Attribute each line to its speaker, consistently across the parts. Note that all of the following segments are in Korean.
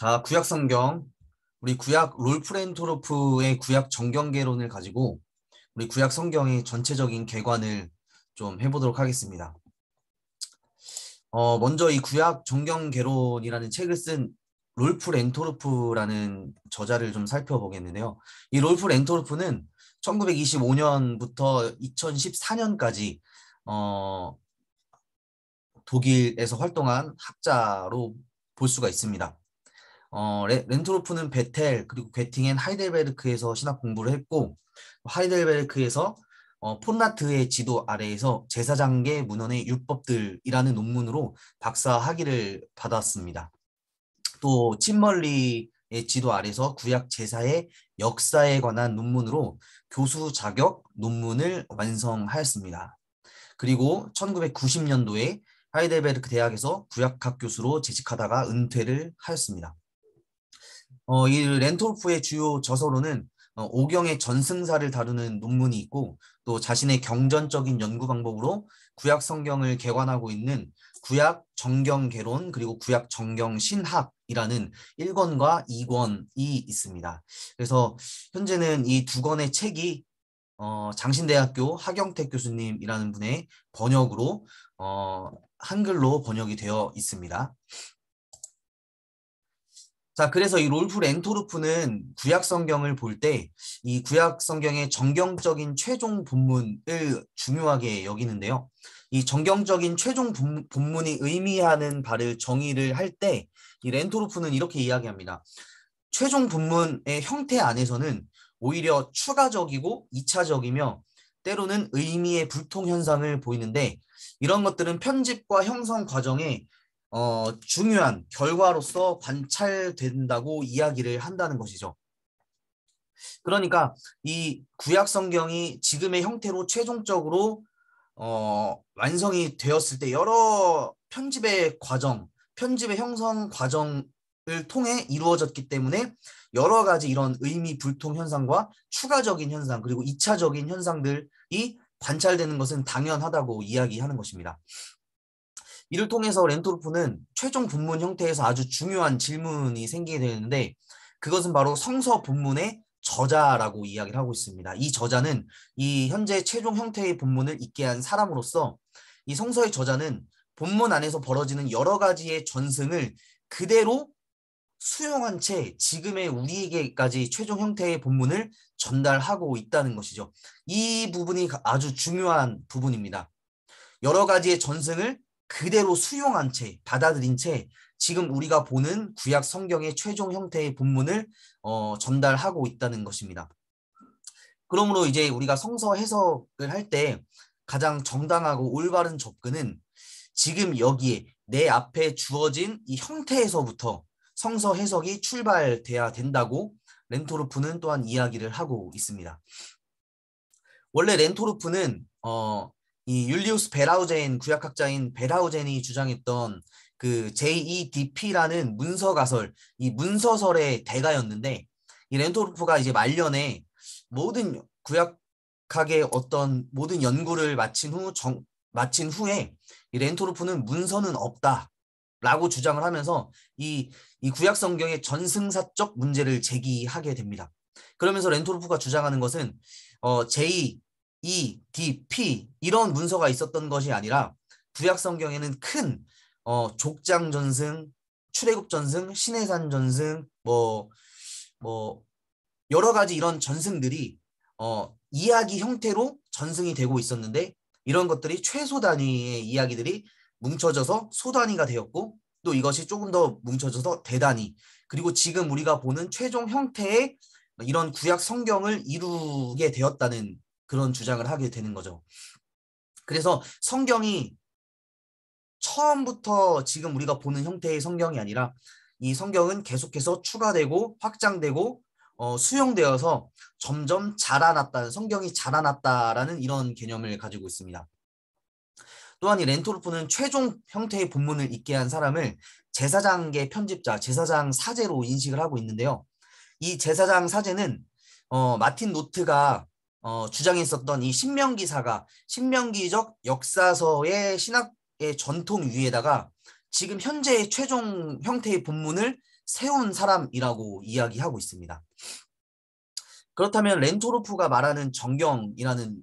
Speaker 1: 자, 구약 성경, 우리 구약 롤프렌토로프의 구약 정경개론을 가지고 우리 구약 성경의 전체적인 개관을 좀 해보도록 하겠습니다. 먼저 이 구약 정경개론이라는 책을 쓴 롤프 렌토르프라는 저자를 좀 살펴보겠는데요. 이 롤프 렌토르프는 1925년부터 2014년까지 독일에서 활동한 학자로 볼 수가 있습니다. 렌토르프는 베텔 그리고 괴팅엔 하이델베르크에서 신학 공부를 했고, 하이델베르크에서 폰라트의 지도 아래에서 제사장계 문헌의 율법들이라는 논문으로 박사 학위를 받았습니다. 또 침멀리의 지도 아래서 구약 제사의 역사에 관한 논문으로 교수 자격 논문을 완성하였습니다. 그리고 1990년도에 하이델베르크 대학에서 구약학 교수로 재직하다가 은퇴를 하였습니다. 이 렌토르프의 주요 저서로는 오경의 전승사를 다루는 논문이 있고, 또 자신의 경전적인 연구 방법으로 구약 성경을 개관하고 있는 구약 정경개론 그리고 구약 정경신학이라는 1권과 2권이 있습니다. 그래서 현재는 이 두 권의 책이 장신대학교 하경택 교수님이라는 분의 번역으로 한글로 번역이 되어 있습니다. 자, 그래서 이 롤프 렌토르프는 구약 성경을 볼 때 이 구약 성경의 정경적인 최종 본문을 중요하게 여기는데요. 이 정경적인 최종 본문이 의미하는 바를 정의를 할 때 이 렌토르프는 이렇게 이야기합니다. 최종 본문의 형태 안에서는 오히려 추가적이고 2차적이며 때로는 의미의 불통 현상을 보이는데, 이런 것들은 편집과 형성 과정에 중요한 결과로서 관찰된다고 이야기를 한다는 것이죠. 그러니까 이 구약 성경이 지금의 형태로 최종적으로 완성이 되었을 때 여러 편집의 과정, 편집의 형성 과정을 통해 이루어졌기 때문에 여러 가지 이런 의미 불통 현상과 추가적인 현상 그리고 2차적인 현상들이 관찰되는 것은 당연하다고 이야기하는 것입니다. 이를 통해서 렌토르프는 최종 본문 형태에서 아주 중요한 질문이 생기게 되는데, 그것은 바로 성서 본문의 저자라고 이야기를 하고 있습니다. 이 저자는 이 현재 최종 형태의 본문을 있게 한 사람으로서 이 성서의 저자는 본문 안에서 벌어지는 여러 가지의 전승을 그대로 수용한 채 지금의 우리에게까지 최종 형태의 본문을 전달하고 있다는 것이죠. 이 부분이 아주 중요한 부분입니다. 여러 가지의 전승을 그대로 수용한 채, 받아들인 채 지금 우리가 보는 구약 성경의 최종 형태의 본문을 전달하고 있다는 것입니다. 그러므로 이제 우리가 성서 해석을 할 때 가장 정당하고 올바른 접근은 지금 여기에 내 앞에 주어진 이 형태에서부터 성서 해석이 출발돼야 된다고 렌토르프는 또한 이야기를 하고 있습니다. 원래 렌토르프는 이 율리우스 베라우젠 구약학자인 베라우젠이 주장했던 그 JEDP라는 문서가설, 이 문서설의 대가였는데, 이 렌토르프가 이제 말년에 모든 구약학의 어떤 모든 연구를 마친 후에 이 렌토르프는 문서는 없다라고 주장을 하면서 이 구약 성경의 전승사적 문제를 제기하게 됩니다. 그러면서 렌토르프가 주장하는 것은 JEDP 이런 문서가 있었던 것이 아니라 구약 성경에는 큰 족장 전승, 출애굽 전승, 시내산 전승, 뭐 여러 가지 이런 전승들이 이야기 형태로 전승이 되고 있었는데, 이런 것들이 최소 단위의 이야기들이 뭉쳐져서 소단위가 되었고, 또 이것이 조금 더 뭉쳐져서 대단위, 그리고 지금 우리가 보는 최종 형태의 이런 구약 성경을 이루게 되었다는 그런 주장을 하게 되는 거죠. 그래서 성경이 처음부터 지금 우리가 보는 형태의 성경이 아니라 이 성경은 계속해서 추가되고 확장되고 수용되어서 점점 자라났다, 성경이 자라났다라는 이런 개념을 가지고 있습니다. 또한 이 렌토르프는 최종 형태의 본문을 있게 한 사람을 제사장계 편집자, 제사장 사제로 인식을 하고 있는데요. 이 제사장 사제는 마틴 노트가 주장했었던 이 신명기사가 신명기적 역사서의 신학의 전통 위에다가 지금 현재의 최종 형태의 본문을 세운 사람이라고 이야기하고 있습니다. 그렇다면 렌토르프가 말하는 정경이라는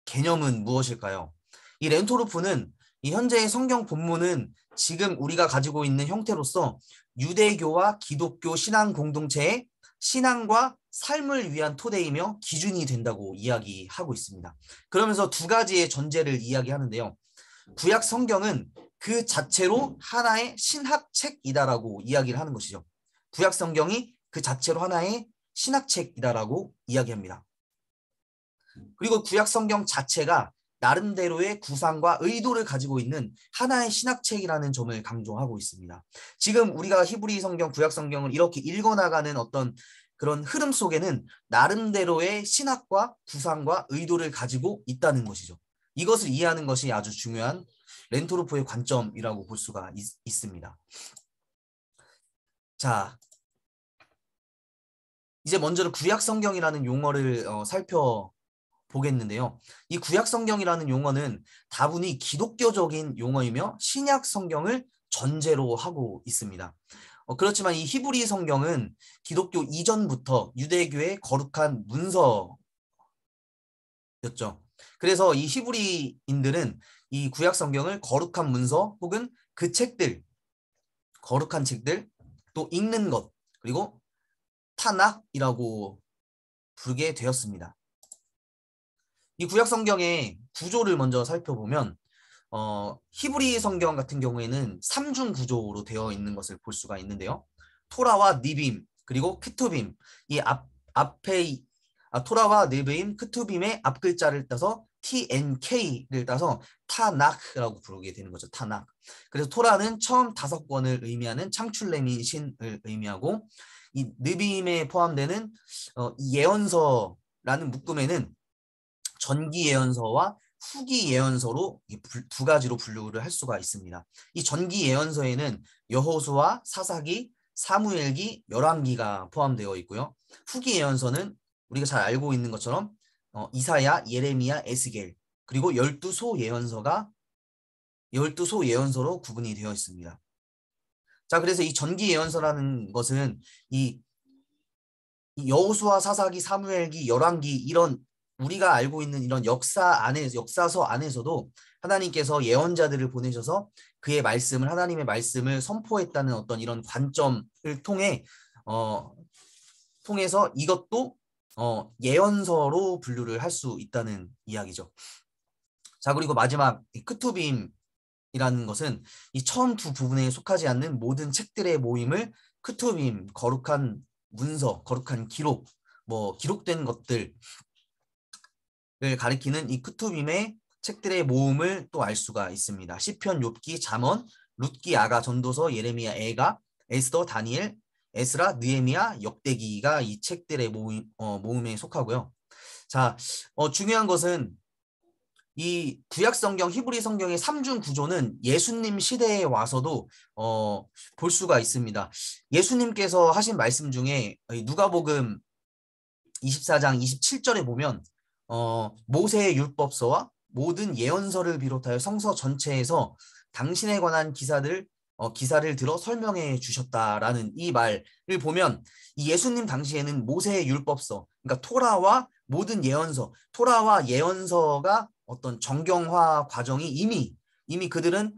Speaker 1: 개념은 무엇일까요? 이 렌토르프는 이 현재의 성경 본문은 지금 우리가 가지고 있는 형태로서 유대교와 기독교 신앙 공동체의 신앙과 삶을 위한 토대이며 기준이 된다고 이야기하고 있습니다. 그러면서 두 가지의 전제를 이야기하는데요. 구약 성경은 그 자체로 하나의 신학책이다라고 이야기를 하는 것이죠. 구약 성경이 그 자체로 하나의 신학책이다라고 이야기합니다. 그리고 구약 성경 자체가 나름대로의 구상과 의도를 가지고 있는 하나의 신학책이라는 점을 강조하고 있습니다. 지금 우리가 히브리 성경, 구약 성경을 이렇게 읽어나가는 어떤 그런 흐름 속에는 나름대로의 신학과 구상과 의도를 가지고 있다는 것이죠. 이것을 이해하는 것이 아주 중요한 렌토르프의 관점이라고 볼 수가 있습니다. 자, 이제 먼저 구약 성경이라는 용어를 살펴보겠는데요. 이 구약 성경이라는 용어는 다분히 기독교적인 용어이며 신약 성경을 전제로 하고 있습니다. 그렇지만 이 히브리 성경은 기독교 이전부터 유대교의 거룩한 문서였죠. 그래서 이 히브리인들은 이 구약 성경을 거룩한 문서 혹은 그 책들, 거룩한 책들, 또 읽는 것, 그리고 타낙이라고 부르게 되었습니다. 이 구약 성경의 구조를 먼저 살펴보면 히브리 성경 같은 경우에는 3중 구조로 되어 있는 것을 볼 수가 있는데요. 토라와 니빔 그리고 크투빔, 이 앞에 토라와 니빔, 크투빔의 앞 글자를 따서 TNK를 따서 타낙이라고 부르게 되는 거죠. 타낙. 그래서 토라는 처음 5권을 의미하는 창출내민 신을 의미하고, 이 느빔에 포함되는 예언서라는 묶음에는 전기 예언서와 후기 예언서로 두 가지로 분류를 할 수가 있습니다. 이 전기 예언서에는 여호수아, 사사기, 사무엘기, 열왕기가 포함되어 있고요. 후기 예언서는 우리가 잘 알고 있는 것처럼 이사야, 예레미야, 에스겔, 그리고 12소 예언서로 구분이 되어 있습니다. 자, 그래서 이 전기 예언서라는 것은 이 여호수아, 사사기, 사무엘기, 열왕기, 이런 우리가 알고 있는 이런 역사서 안에서도 하나님께서 예언자들을 보내셔서 그의 말씀을, 하나님의 말씀을 선포했다는 어떤 이런 관점을 통해서 이것도 예언서로 분류를 할 수 있다는 이야기죠. 자, 그리고 마지막 크투빔이라는 것은 이 처음 두 부분에 속하지 않는 모든 책들의 모임을 크투빔, 거룩한 문서, 거룩한 기록, 기록된 것들을 가리키는 이 크투빔의 책들의 모음을 또 알 수가 있습니다. 시편, 욥기, 잠언, 룻기, 아가, 전도서, 예레미야, 에가, 에스더, 다니엘, 에스라, 느헤미야, 역대기가 이 책들의 모음에 속하고요. 자, 중요한 것은 이 구약 성경, 히브리 성경의 3중 구조는 예수님 시대에 와서도 볼 수가 있습니다. 예수님께서 하신 말씀 중에 누가복음 24장 27절에 보면 모세의 율법서와 모든 예언서를 비롯하여 성서 전체에서 당신에 관한 기사를 들어 설명해 주셨다라는 이 말을 보면, 이 예수님 당시에는 모세의 율법서, 그러니까 토라와 모든 예언서, 토라와 예언서가 어떤 정경화 과정이 이미 그들은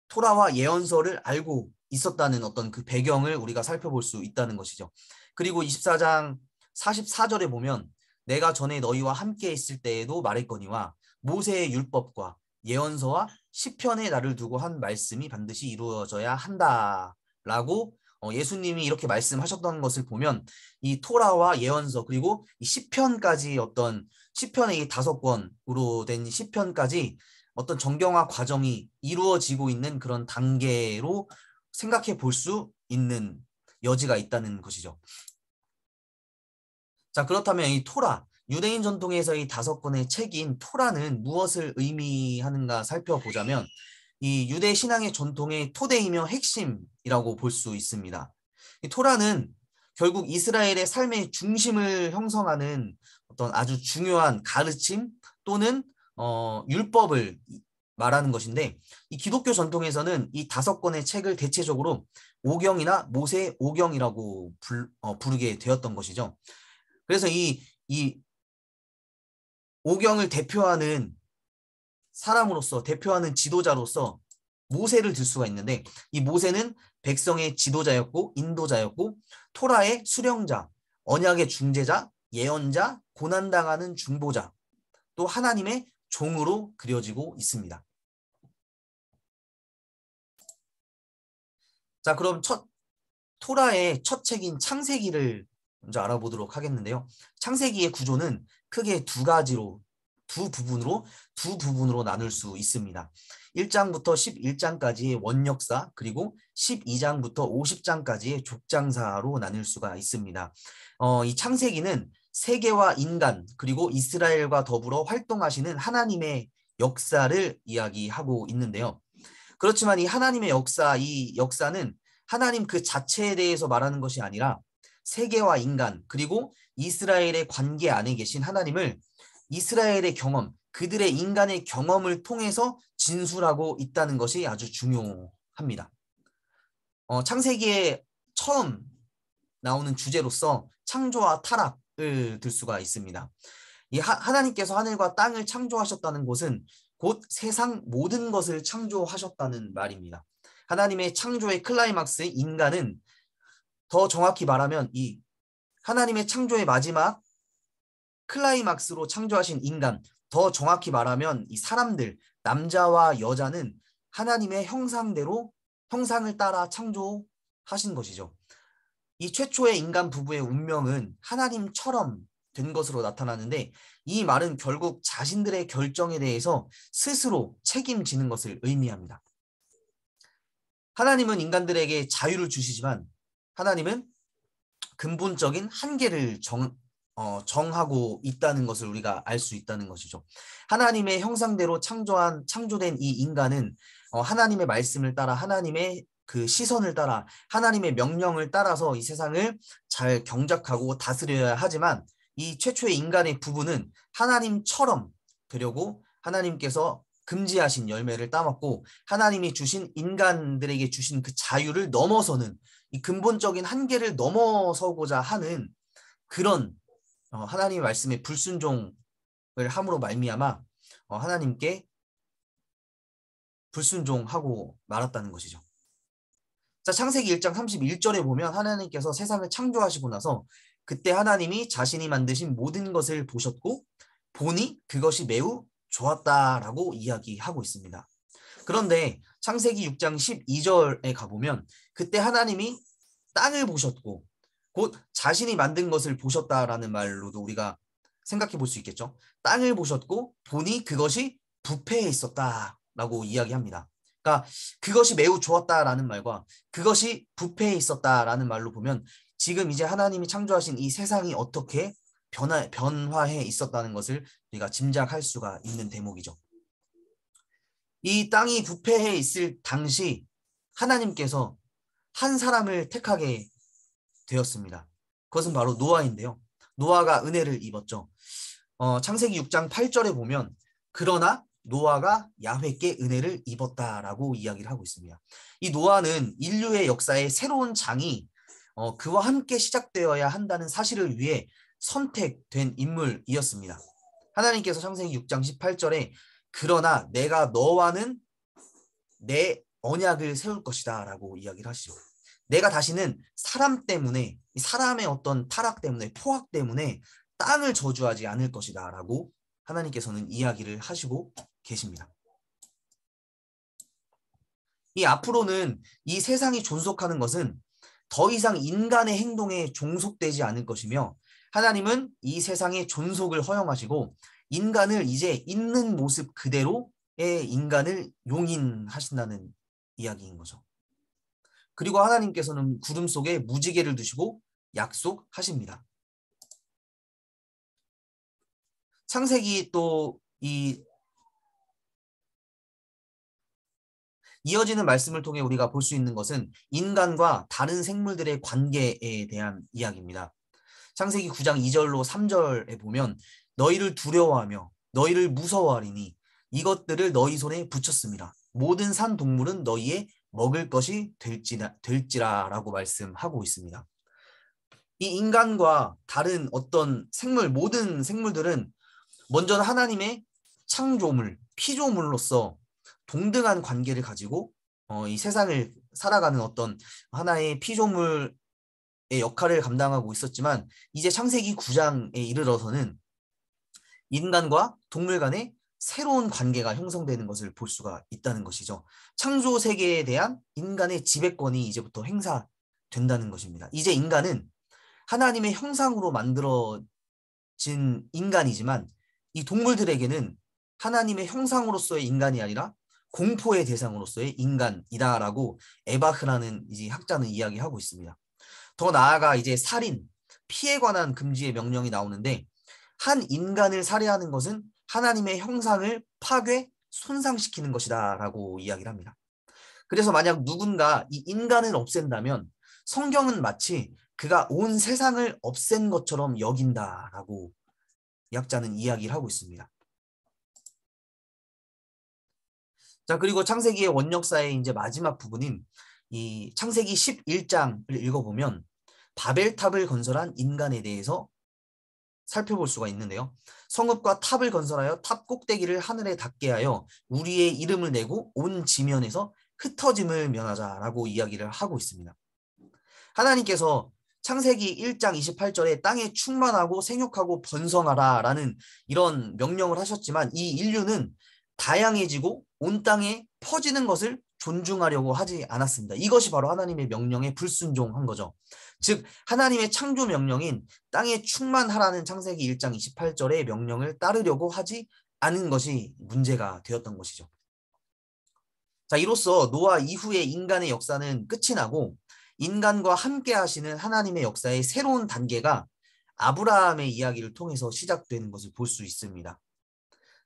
Speaker 1: 토라와 예언서를 알고 있었다는 어떤 그 배경을 우리가 살펴볼 수 있다는 것이죠. 그리고 24장 44절에 보면 내가 전에 너희와 함께 있을 때에도 말했거니와 모세의 율법과 예언서와 시편에 나를 두고 한 말씀이 반드시 이루어져야 한다라고 예수님이 이렇게 말씀하셨던 것을 보면, 이 토라와 예언서 그리고 이 시편까지, 어떤 시편의 이 5권으로 된 시편까지 어떤 정경화 과정이 이루어지고 있는 그런 단계로 생각해 볼 수 있는 여지가 있다는 것이죠. 자, 그렇다면 이 토라, 유대인 전통에서의 5권의 책인 토라는 무엇을 의미하는가 살펴보자면, 이 유대 신앙의 전통의 토대이며 핵심이라고 볼 수 있습니다. 이 토라는 결국 이스라엘의 삶의 중심을 형성하는 어떤 아주 중요한 가르침 또는 율법을 말하는 것인데 이 기독교 전통에서는 이 5권의 책을 대체적으로 오경이나 모세 오경이라고 부르게 되었던 것이죠. 그래서 이 오경을 대표하는 사람으로서 대표하는 지도자로서 모세를 들 수가 있는데 이 모세는 백성의 지도자였고 인도자였고 토라의 수령자, 언약의 중재자, 예언자, 고난당하는 중보자, 또 하나님의 종으로 그려지고 있습니다. 자, 그럼 토라의 첫 책인 창세기를 먼저 알아보도록 하겠는데요. 창세기의 구조는 크게 두 부분으로 나눌 수 있습니다. 1장부터 11장까지의 원역사, 그리고 12장부터 50장까지의 족장사로 나눌 수가 있습니다. 이 창세기는 세계와 인간, 그리고 이스라엘과 더불어 활동하시는 하나님의 역사를 이야기하고 있는데요. 그렇지만 이 하나님의 이 역사는 하나님 그 자체에 대해서 말하는 것이 아니라 세계와 인간, 그리고 이스라엘의 관계 안에 계신 하나님을 이스라엘의 경험, 그들의 인간의 경험을 통해서 진술하고 있다는 것이 아주 중요합니다. 창세기에 처음 나오는 주제로서 창조와 타락을 들 수가 있습니다. 이 하나님께서 하늘과 땅을 창조하셨다는 것은 곧 세상 모든 것을 창조하셨다는 말입니다. 하나님의 창조의 클라이막스 인간은 더 정확히 말하면 이 하나님의 창조의 마지막 클라이막스로 창조하신 인간, 더 정확히 말하면 이 사람들, 남자와 여자는 하나님의 형상을 따라 창조하신 것이죠. 이 최초의 인간 부부의 운명은 하나님처럼 된 것으로 나타나는데 이 말은 결국 자신들의 결정에 대해서 스스로 책임지는 것을 의미합니다. 하나님은 인간들에게 자유를 주시지만 하나님은 근본적인 한계를 정하고 있다는 것을 우리가 알 수 있다는 것이죠. 하나님의 형상대로 창조된 이 인간은 하나님의 말씀을 따라 하나님의 그 시선을 따라 하나님의 명령을 따라서 이 세상을 잘 경작하고 다스려야 하지만 이 최초의 인간의 부부는 하나님처럼 되려고 하나님께서 금지하신 열매를 따먹고 하나님이 주신 인간들에게 주신 그 자유를 넘어서는 이 근본적인 한계를 넘어서고자 하는 그런 하나님의 말씀에 불순종을 함으로 말미암아 하나님께 불순종하고 말았다는 것이죠. 자, 창세기 1장 31절에 보면 하나님께서 세상을 창조하시고 나서 그때 하나님이 자신이 만드신 모든 것을 보셨고 보니 그것이 매우 좋았다라고 이야기하고 있습니다. 그런데 창세기 6장 12절에 가보면 그때 하나님이 땅을 보셨고 곧 자신이 만든 것을 보셨다라는 말로도 우리가 생각해 볼 수 있겠죠. 땅을 보셨고 보니 그것이 부패해 있었다라고 이야기합니다. 그러니까 그것이 매우 좋았다라는 말과 그것이 부패해 있었다라는 말로 보면 지금 이제 하나님이 창조하신 이 세상이 어떻게 변화해 있었다는 것을 우리가 짐작할 수가 있는 대목이죠. 이 땅이 부패해 있을 당시 하나님께서 한 사람을 택하게 되었습니다. 그것은 바로 노아인데요. 노아가 은혜를 입었죠. 창세기 6장 8절에 보면 그러나 노아가 야훼께 은혜를 입었다라고 이야기를 하고 있습니다. 이 노아는 인류의 역사의 새로운 장이 그와 함께 시작되어야 한다는 사실을 위해 선택된 인물이었습니다. 하나님께서 창세기 6장 18절에 그러나 내가 너와는 내 언약을 세울 것이다 라고 이야기를 하시죠. 내가 다시는 사람 때문에 사람의 어떤 타락 때문에 포악 때문에 땅을 저주하지 않을 것이다 라고 하나님께서는 이야기를 하시고 계십니다. 이 앞으로는 이 세상이 존속하는 것은 더 이상 인간의 행동에 종속되지 않을 것이며 하나님은 이 세상의 존속을 허용하시고 인간을 이제 있는 모습 그대로의 인간을 용인하신다는 이야기인 거죠. 그리고 하나님께서는 구름 속에 무지개를 두시고 약속하십니다. 창세기 또 이어지는 말씀을 통해 우리가 볼 수 있는 것은 인간과 다른 생물들의 관계에 대한 이야기입니다. 창세기 9장 2절로 3절에 보면 너희를 두려워하며 너희를 무서워하리니 이것들을 너희 손에 붙였습니다. 모든 산 동물은 너희의 먹을 것이 될지라라고 말씀하고 있습니다. 이 인간과 다른 어떤 생물, 모든 생물들은 먼저는 하나님의 창조물, 피조물로서 동등한 관계를 가지고 이 세상을 살아가는 어떤 하나의 피조물의 역할을 감당하고 있었지만 이제 창세기 9장에 이르러서는 인간과 동물 간의 새로운 관계가 형성되는 것을 볼 수가 있다는 것이죠. 창조 세계에 대한 인간의 지배권이 이제부터 행사된다는 것입니다. 이제 인간은 하나님의 형상으로 만들어진 인간이지만 이 동물들에게는 하나님의 형상으로서의 인간이 아니라 공포의 대상으로서의 인간이다라고 에바흐라는 이제 학자는 이야기하고 있습니다. 더 나아가 이제 살인, 피해 관한 금지의 명령이 나오는데 한 인간을 살해하는 것은 하나님의 형상을 파괴, 손상시키는 것이다라고 이야기를 합니다. 그래서 만약 누군가 이 인간을 없앤다면 성경은 마치 그가 온 세상을 없앤 것처럼 여긴다라고 약자는 이야기를 하고 있습니다. 자, 그리고 창세기의 원역사의 이제 마지막 부분인 이 창세기 11장을 읽어보면 바벨탑을 건설한 인간에 대해서 살펴볼 수가 있는데요. 성읍과 탑을 건설하여 탑 꼭대기를 하늘에 닿게 하여 우리의 이름을 내고 온 지면에서 흩어짐을 면하자라고 이야기를 하고 있습니다. 하나님께서 창세기 1장 28절에 땅에 충만하고 생육하고 번성하라라는 이런 명령을 하셨지만 이 인류는 다양해지고 온 땅에 퍼지는 것을 존중하려고 하지 않았습니다. 이것이 바로 하나님의 명령에 불순종한 거죠. 즉 하나님의 창조 명령인 땅에 충만하라는 창세기 1장 28절의 명령을 따르려고 하지 않은 것이 문제가 되었던 것이죠. 자, 이로써 노아 이후의 인간의 역사는 끝이 나고 인간과 함께 하시는 하나님의 역사의 새로운 단계가 아브라함의 이야기를 통해서 시작되는 것을 볼 수 있습니다.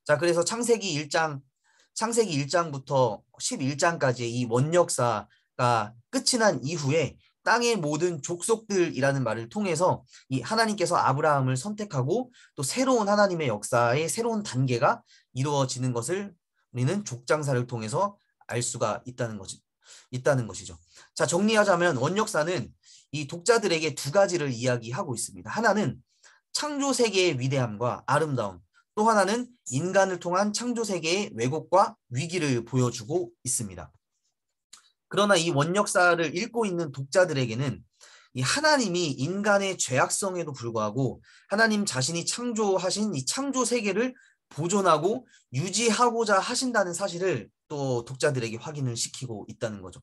Speaker 1: 자, 그래서 창세기 1장부터 11장까지의 이 원역사가 끝이 난 이후에 땅의 모든 족속들이라는 말을 통해서 이 하나님께서 아브라함을 선택하고 또 새로운 하나님의 역사의 새로운 단계가 이루어지는 것을 우리는 족장사를 통해서 알 수가 있다는 것이죠. 자, 정리하자면 원역사는 이 독자들에게 두 가지를 이야기하고 있습니다. 하나는 창조 세계의 위대함과 아름다움, 또 하나는 인간을 통한 창조 세계의 왜곡과 위기를 보여주고 있습니다. 그러나 이 원역사를 읽고 있는 독자들에게는 이 하나님이 인간의 죄악성에도 불구하고 하나님 자신이 창조하신 이 창조 세계를 보존하고 유지하고자 하신다는 사실을 또 독자들에게 확인을 시키고 있다는 거죠.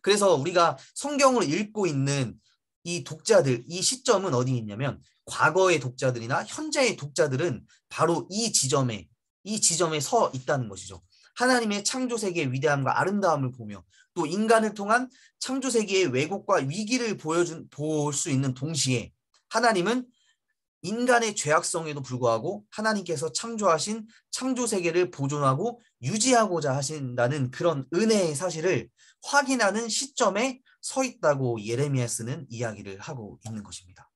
Speaker 1: 그래서 우리가 성경을 읽고 있는 이 독자들, 이 시점은 어디 있냐면 과거의 독자들이나 현재의 독자들은 바로 이 지점에 서 있다는 것이죠. 하나님의 창조 세계의 위대함과 아름다움을 보며 또 인간을 통한 창조 세계의 왜곡과 위기를 볼 수 있는 동시에 하나님은 인간의 죄악성에도 불구하고 하나님께서 창조하신 창조 세계를 보존하고 유지하고자 하신다는 그런 은혜의 사실을 확인하는 시점에 서 있다고 예레미야스는 이야기를 하고 있는 것입니다.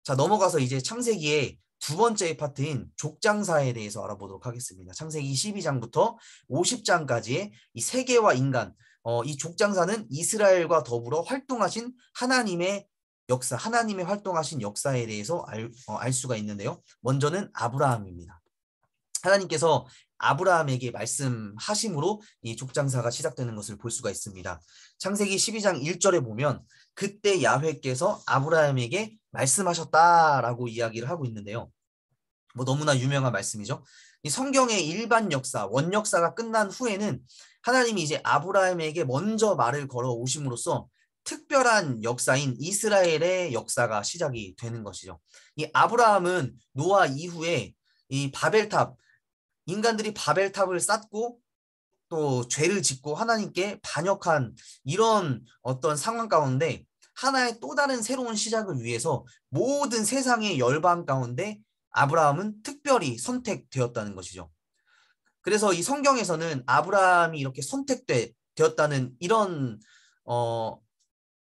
Speaker 1: 자, 넘어가서 이제 창세기의 두 번째 파트인 족장사에 대해서 알아보도록 하겠습니다. 창세기 12장부터 50장까지의 이 세계와 인간, 이 족장사는 이스라엘과 더불어 활동하신 하나님의 역사, 하나님의 활동하신 역사에 대해서 알 수가 있는데요. 먼저는 아브라함입니다. 하나님께서 아브라함에게 말씀하심으로 이 족장사가 시작되는 것을 볼 수가 있습니다. 창세기 12장 1절에 보면 그때 야훼께서 아브라함에게 말씀하셨다라고 이야기를 하고 있는데요. 뭐 너무나 유명한 말씀이죠. 이 성경의 일반 역사, 원역사가 끝난 후에는 하나님이 이제 아브라함에게 먼저 말을 걸어 오심으로써 특별한 역사인 이스라엘의 역사가 시작이 되는 것이죠. 이 아브라함은 노아 이후에 이 바벨탑, 인간들이 바벨탑을 쌓고 또 죄를 짓고 하나님께 반역한 이런 어떤 상황 가운데 하나의 또 다른 새로운 시작을 위해서 모든 세상의 열방 가운데 아브라함은 특별히 선택되었다는 것이죠. 그래서 이 성경에서는 아브라함이 이렇게 선택되었다는 이런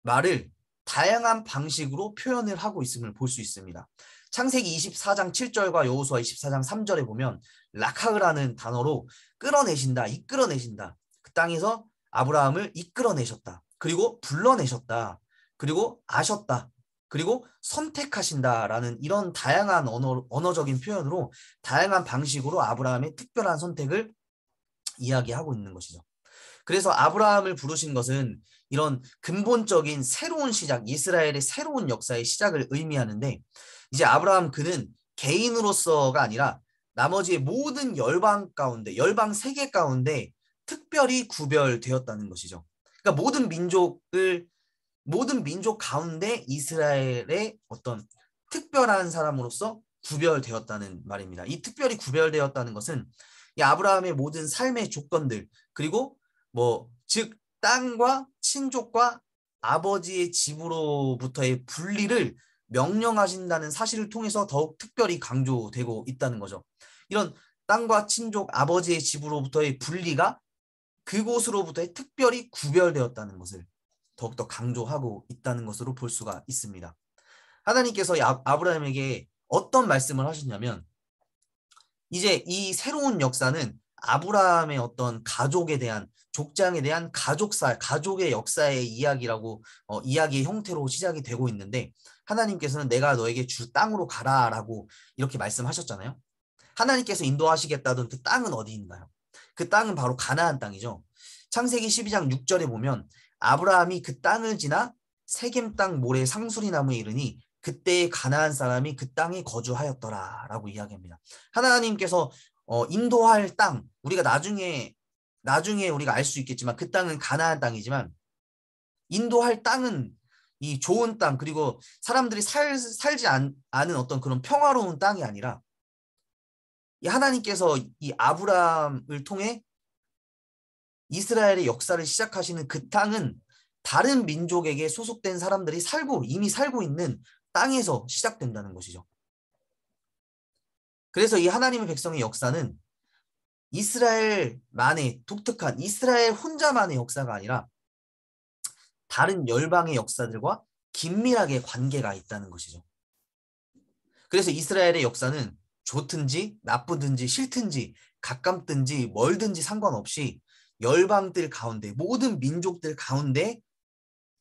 Speaker 1: 말을 다양한 방식으로 표현을 하고 있음을 볼 수 있습니다. 창세기 24장 7절과 여호수아 24장 3절에 보면 락하으라는 단어로 끌어내신다, 이끌어내신다. 그 땅에서 아브라함을 이끌어내셨다. 그리고 불러내셨다. 그리고 아셨다. 그리고 선택하신다라는 이런 다양한 언어적인 표현으로 다양한 방식으로 아브라함의 특별한 선택을 이야기하고 있는 것이죠. 그래서 아브라함을 부르신 것은 이런 근본적인 새로운 시작, 이스라엘의 새로운 역사의 시작을 의미하는데 이제 아브라함 그는 개인으로서가 아니라 나머지 모든 열방 가운데, 열방 세계 가운데 특별히 구별되었다는 것이죠. 그러니까 모든 민족 가운데 이스라엘의 어떤 특별한 사람으로서 구별되었다는 말입니다. 이 특별히 구별되었다는 것은 이 아브라함의 모든 삶의 조건들, 그리고 즉 땅과 친족과 아버지의 집으로부터의 분리를 명령하신다는 사실을 통해서 더욱 특별히 강조되고 있다는 거죠. 이런 땅과 친족, 아버지의 집으로부터의 분리가 그곳으로부터의 특별히 구별되었다는 것을 더욱더 강조하고 있다는 것으로 볼 수가 있습니다. 하나님께서 아브라함에게 어떤 말씀을 하셨냐면 이제 이 새로운 역사는 아브라함의 어떤 가족에 대한 족장에 대한 가족의 역사의 이야기라고 이야기의 형태로 시작이 되고 있는데 하나님께서는 내가 너에게 줄 땅으로 가라라고 이렇게 말씀하셨잖아요. 하나님께서 인도하시겠다던 그 땅은 어디인가요? 그 땅은 바로 가나안 땅이죠. 창세기 12장 6절에 보면 아브라함이 그 땅을 지나 세겜 땅 모래 상수리 나무에 이르니 그때의 가나안 사람이 그 땅에 거주하였더라라고 이야기합니다. 하나님께서 인도할 땅, 우리가 나중에 우리가 알 수 있겠지만 그 땅은 가나안 땅이지만 인도할 땅은 이 좋은 땅, 그리고 사람들이 살지 않은 어떤 그런 평화로운 땅이 아니라 이 하나님께서 이 아브라함을 통해 이스라엘의 역사를 시작하시는 그 땅은 다른 민족에게 소속된 사람들이 이미 살고 있는 땅에서 시작된다는 것이죠. 그래서 이 하나님의 백성의 역사는 이스라엘만의 독특한 이스라엘 혼자만의 역사가 아니라 다른 열방의 역사들과 긴밀하게 관계가 있다는 것이죠. 그래서 이스라엘의 역사는 좋든지 나쁘든지 싫든지 가깝든지 멀든지 상관없이 열방들 가운데 모든 민족들 가운데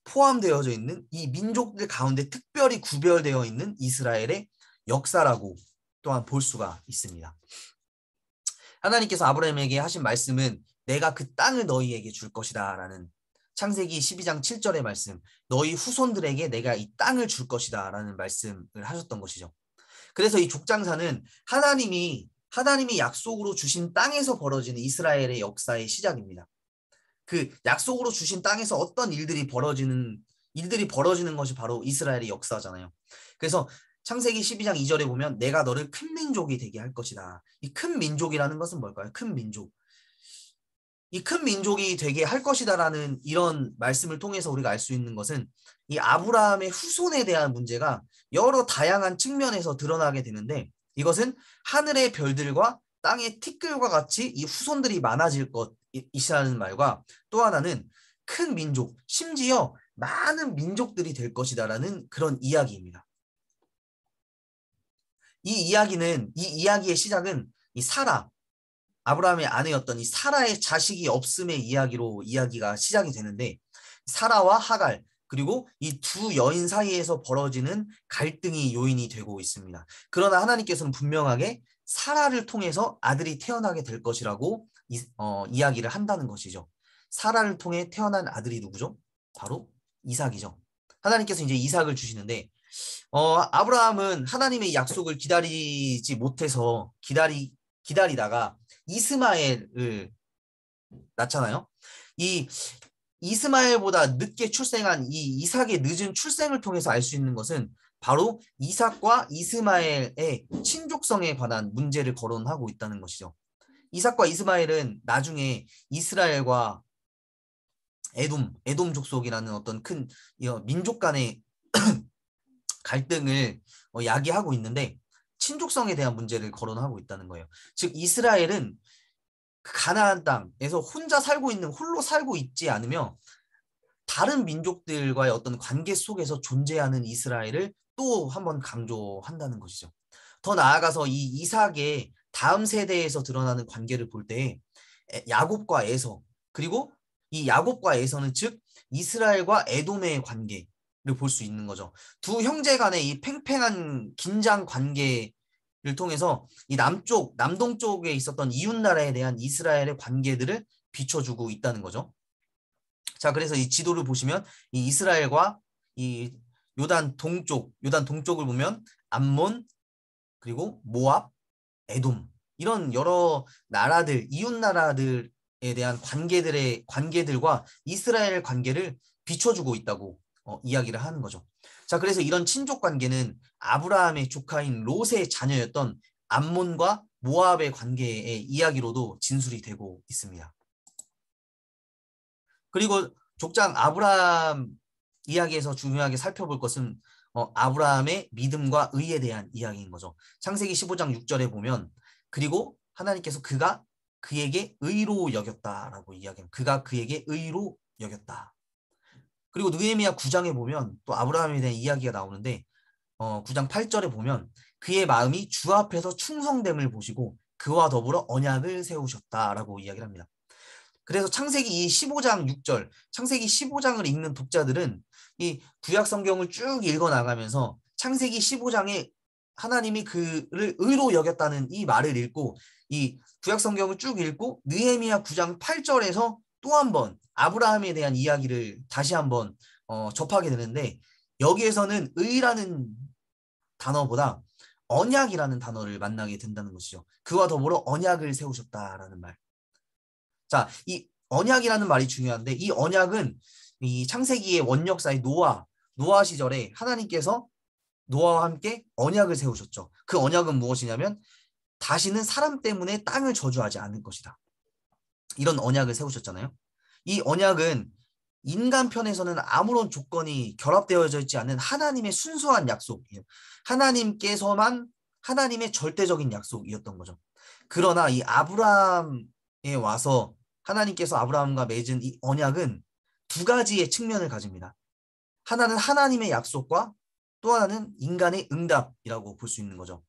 Speaker 1: 포함되어져 있는 이 민족들 가운데 특별히 구별되어 있는 이스라엘의 역사라고 또한 볼 수가 있습니다. 하나님께서 아브라함에게 하신 말씀은 내가 그 땅을 너희에게 줄 것이다 라는 창세기 12장 7절의 말씀, 너희 후손들에게 내가 이 땅을 줄 것이다 라는 말씀을 하셨던 것이죠. 그래서 이 족장사는 하나님이 약속으로 주신 땅에서 벌어지는 이스라엘의 역사의 시작입니다. 그 약속으로 주신 땅에서 어떤 일들이 벌어지는 것이 바로 이스라엘의 역사잖아요. 그래서 창세기 12장 2절에 보면 내가 너를 큰 민족이 되게 할 것이다. 이 큰 민족이라는 것은 뭘까요? 큰 민족. 이 큰 민족이 되게 할 것이다라는 이런 말씀을 통해서 우리가 알 수 있는 것은 이 아브라함의 후손에 대한 문제가 여러 다양한 측면에서 드러나게 되는데 이것은 하늘의 별들과 땅의 티끌과 같이 이 후손들이 많아질 것이라는 말과 또 하나는 큰 민족, 심지어 많은 민족들이 될 것이다라는 그런 이야기입니다. 이 이야기의 시작은 이 아브라함의 아내였던 이 사라의 자식이 없음의 이야기가 시작이 되는데 사라와 하갈 그리고 이 두 여인 사이에서 벌어지는 갈등이 요인이 되고 있습니다. 그러나 하나님께서는 분명하게 사라를 통해서 아들이 태어나게 될 것이라고 이야기를 한다는 것이죠. 사라를 통해 태어난 아들이 누구죠? 바로 이삭이죠. 하나님께서 이제 이삭을 주시는데 아브라함은 하나님의 약속을 기다리지 못해서 기다리다가 이스마엘을 낳잖아요. 이 이스마엘보다 늦게 출생한 이 이삭의 늦은 출생을 통해서 알 수 있는 것은 바로 이삭과 이스마엘의 친족성에 관한 문제를 거론하고 있다는 것이죠. 이삭과 이스마엘은 나중에 이스라엘과 에돔 족속이라는 어떤 큰 민족 간의 갈등을 야기하고 있는데 친족성에 대한 문제를 거론하고 있다는 거예요. 즉 이스라엘은 그 가나안 땅에서 홀로 살고 있지 않으며 다른 민족들과의 어떤 관계 속에서 존재하는 이스라엘을 또 한번 강조한다는 것이죠. 더 나아가서 이 이삭의 다음 세대에서 드러나는 관계를 볼 때 야곱과 에서, 그리고 이 야곱과 에서는 즉 이스라엘과 에돔의 관계를 볼 수 있는 거죠. 두 형제 간의 이 팽팽한 긴장 관계를 통해서 이 남동쪽에 있었던 이웃나라에 대한 이스라엘의 관계들을 비춰주고 있다는 거죠. 자, 그래서 이 지도를 보시면 이 이스라엘과 이 요단 동쪽을 보면 암몬, 그리고 모압, 에돔, 이런 여러 나라들, 이웃 나라들에 대한 관계들과 이스라엘의 관계를 비춰주고 있다고 이야기를 하는 거죠. 자, 그래서 이런 친족 관계는 아브라함의 조카인 롯의 자녀였던 암몬과 모압의 관계의 이야기로도 진술이 되고 있습니다. 그리고 족장 아브라함 이야기에서 중요하게 살펴볼 것은 아브라함의 믿음과 의에 대한 이야기인 거죠. 창세기 15장 6절에 보면 그리고 하나님께서 그가 그에게 의로 여겼다라고 이야기합니다. 그가 그에게 의로 여겼다. 그리고 느헤미야 9장에 보면 또 아브라함에 대한 이야기가 나오는데 9장 8절에 보면 그의 마음이 주 앞에서 충성됨을 보시고 그와 더불어 언약을 세우셨다라고 이야기를 합니다. 그래서 창세기 15장 6절, 창세기 15장을 읽는 독자들은 이 구약 성경을 쭉 읽어 나가면서 창세기 15장에 하나님이 그를 의로 여겼다는 이 말을 읽고 이 구약 성경을 쭉 읽고 느헤미야 9장 8절에서 또 한 번 아브라함에 대한 이야기를 다시 한번 접하게 되는데 여기에서는 의라는 단어보다 언약이라는 단어를 만나게 된다는 것이죠. 그와 더불어 언약을 세우셨다라는 말. 자, 이 언약이라는 말이 중요한데 이 언약은 이 창세기의 원역사의 노아 시절에 하나님께서 노아와 함께 언약을 세우셨죠. 그 언약은 무엇이냐면 다시는 사람 때문에 땅을 저주하지 않을 것이다. 이런 언약을 세우셨잖아요. 이 언약은 인간 편에서는 아무런 조건이 결합되어져 있지 않은 하나님의 순수한 약속이에요. 하나님께서만 하나님의 절대적인 약속이었던 거죠. 그러나 이 아브라함에 와서 하나님께서 아브라함과 맺은 이 언약은 두 가지의 측면을 가집니다. 하나는 하나님의 약속과 또 하나는 인간의 응답이라고 볼 수 있는 거죠.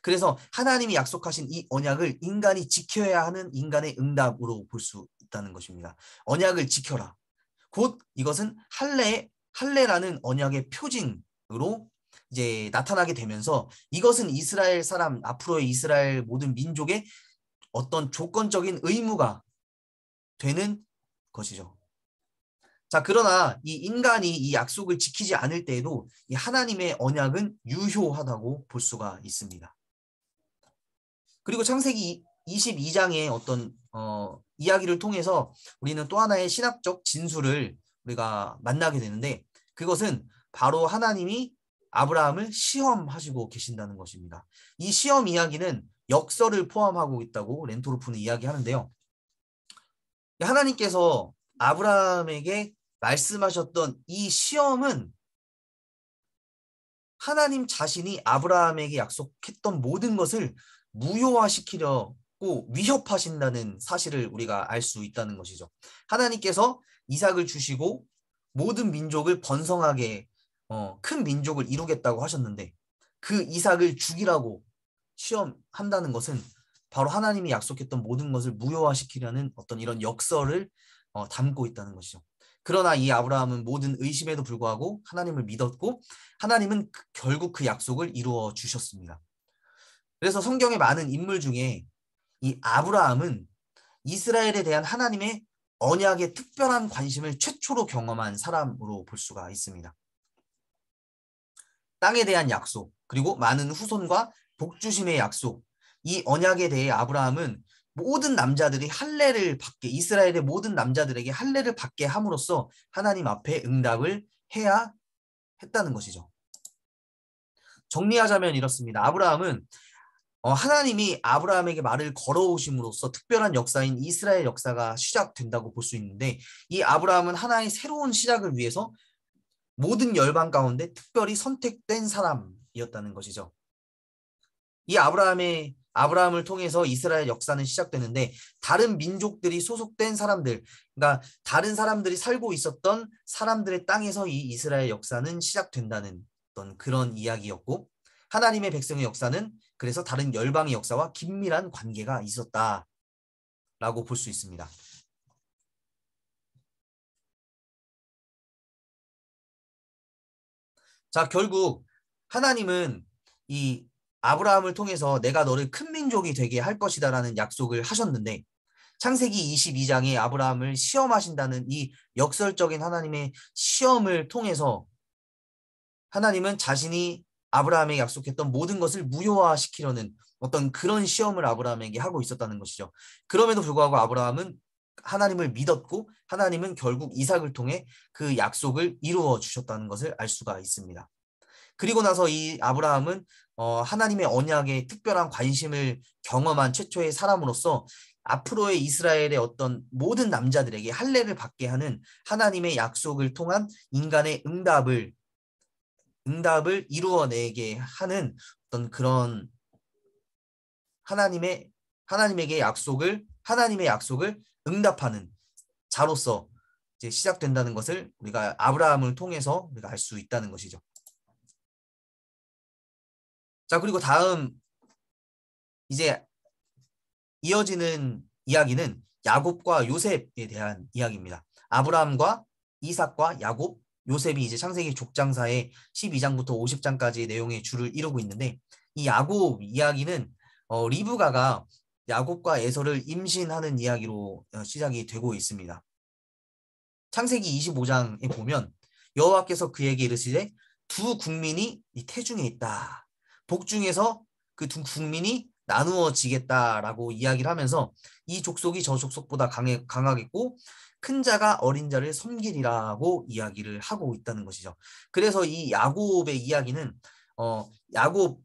Speaker 1: 그래서 하나님이 약속하신 이 언약을 인간이 지켜야 하는 인간의 응답으로 볼 수 있다는 것입니다. 언약을 지켜라. 곧 이것은 할례라는 언약의 표징으로 이제 나타나게 되면서 이것은 이스라엘 사람, 앞으로의 이스라엘 모든 민족의 어떤 조건적인 의무가 되는 것이죠. 자, 그러나 이 인간이 이 약속을 지키지 않을 때에도 이 하나님의 언약은 유효하다고 볼 수가 있습니다. 그리고 창세기 22장의 어떤 이야기를 통해서 우리는 또 하나의 신학적 진술을 우리가 만나게 되는데 그것은 바로 하나님이 아브라함을 시험하시고 계신다는 것입니다. 이 시험 이야기는 역설을 포함하고 있다고 렌토르프는 이야기하는데요. 하나님께서 아브라함에게 말씀하셨던 이 시험은 하나님 자신이 아브라함에게 약속했던 모든 것을 무효화시키려고 위협하신다는 사실을 우리가 알 수 있다는 것이죠. 하나님께서 이삭을 주시고 모든 민족을 번성하게 큰 민족을 이루겠다고 하셨는데 그 이삭을 죽이라고 시험한다는 것은 바로 하나님이 약속했던 모든 것을 무효화시키려는 어떤 이런 역설을 담고 있다는 것이죠. 그러나 이 아브라함은 모든 의심에도 불구하고 하나님을 믿었고 하나님은 결국 그 약속을 이루어 주셨습니다. 그래서 성경의 많은 인물 중에 이 아브라함은 이스라엘에 대한 하나님의 언약의 특별한 관심을 최초로 경험한 사람으로 볼 수가 있습니다. 땅에 대한 약속, 그리고 많은 후손과 복주심의 약속, 이 언약에 대해 아브라함은 모든 남자들이 할례를 받게, 이스라엘의 모든 남자들에게 할례를 받게 함으로써 하나님 앞에 응답을 해야 했다는 것이죠. 정리하자면 이렇습니다. 아브라함은 하나님이 아브라함에게 말을 걸어오심으로써 특별한 역사인 이스라엘 역사가 시작된다고 볼 수 있는데 이 아브라함은 하나의 새로운 시작을 위해서 모든 열방 가운데 특별히 선택된 사람이었다는 것이죠. 이 아브라함을 통해서 이스라엘 역사는 시작되는데 다른 민족들이 소속된 사람들, 그러니까 다른 사람들이 살고 있었던 사람들의 땅에서 이 이스라엘 역사는 시작된다는 어떤 그런 이야기였고 하나님의 백성의 역사는 그래서 다른 열방의 역사와 긴밀한 관계가 있었다라고 볼 수 있습니다. 자, 결국 하나님은 이 아브라함을 통해서 내가 너를 큰 민족이 되게 할 것이다라는 약속을 하셨는데 창세기 22장에 아브라함을 시험하신다는 이 역설적인 하나님의 시험을 통해서 하나님은 자신이 아브라함에게 약속했던 모든 것을 무효화시키려는 어떤 그런 시험을 아브라함에게 하고 있었다는 것이죠. 그럼에도 불구하고 아브라함은 하나님을 믿었고 하나님은 결국 이삭을 통해 그 약속을 이루어 주셨다는 것을 알 수가 있습니다. 그리고 나서 이 아브라함은 하나님의 언약에 특별한 관심을 경험한 최초의 사람으로서 앞으로의 이스라엘의 어떤 모든 남자들에게 할례를 받게 하는 하나님의 약속을 통한 인간의 응답을 이루어내게 하는 어떤 그런 하나님에게 하나님의 약속을 응답하는 자로서 이제 시작된다는 것을 우리가 아브라함을 통해서 우리가 알 수 있다는 것이죠. 자, 그리고 다음 이제 이어지는 이야기는 야곱과 요셉에 대한 이야기입니다. 아브라함과 이삭과 야곱, 요셉이 이제 창세기 족장사의 12장부터 50장까지 내용의 줄을 이루고 있는데 이 야곱 이야기는 리브가가 야곱과 에서를 임신하는 이야기로 시작이 되고 있습니다. 창세기 25장에 보면 여호와께서 그에게 이르시되 두 국민이 이 태중에 있다. 복중에서 그 두 국민이 나누어지겠다라고 이야기를 하면서 이 족속이 저 족속보다 강하겠고 큰 자가 어린 자를 섬기리라고 이야기를 하고 있다는 것이죠. 그래서 이 야곱의 이야기는 야곱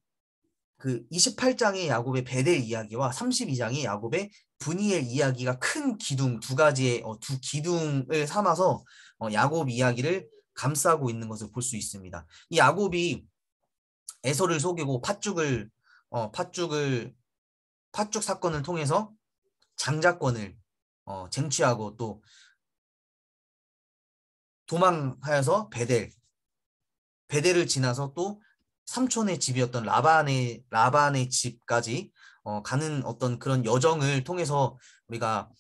Speaker 1: 그 28장의 야곱의 베델 이야기와 32장의 야곱의 브니엘 이야기가 큰 기둥 두 가지의 두 기둥을 삼아서 야곱 이야기를 감싸고 있는 것을 볼 수 있습니다. 이 야곱이 에서를 속이고 팥죽 사건을 통해서 장자권을 쟁취하고 또 도망하여서 베델을 지나서 또 삼촌의 집이었던 라반의 집까지 가는 어떤 그런 여정을 통해서 우리가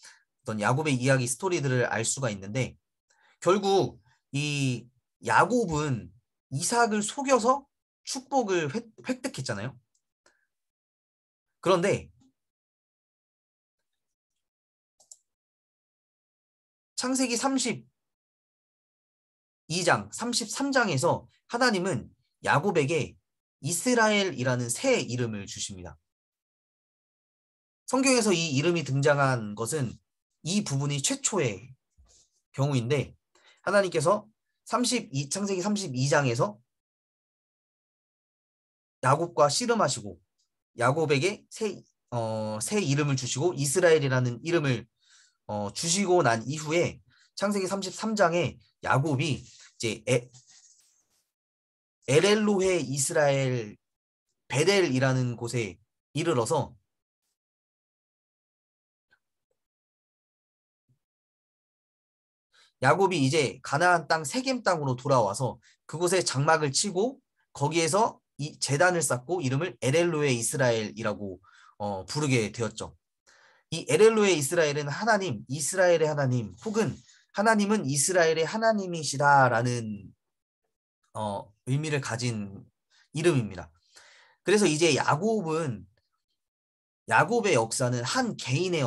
Speaker 1: 어떤 야곱의 이야기 스토리들을 알 수가 있는데 결국 이 야곱은 이삭을 속여서 축복을 획득했잖아요. 그런데 창세기 32장, 33장에서 하나님은 야곱에게 이스라엘이라는 새 이름을 주십니다. 성경에서 이 이름이 등장한 것은 이 부분이 최초의 경우인데 하나님께서 창세기 32장에서 야곱과 씨름하시고 야곱에게 새 이름을 주시고 이스라엘이라는 이름을 주시고 난 이후에 창세기 33장에 야곱이 이제 엘엘로헤 이스라엘 베델이라는 곳에 이르러서 야곱이 이제 가나안 땅 세겜 땅으로 돌아와서 그곳에 장막을 치고 거기에서 이 제단을 쌓고 이름을 엘엘로헤 이스라엘이라고 부르게 되었죠. 이 엘엘로헤 이스라엘은 하나님, 이스라엘의 하나님 혹은 하나님은 이스라엘의 하나님이시다라는 의미를 가진 이름입니다. 그래서 이제 야곱의 역사는 한 개인의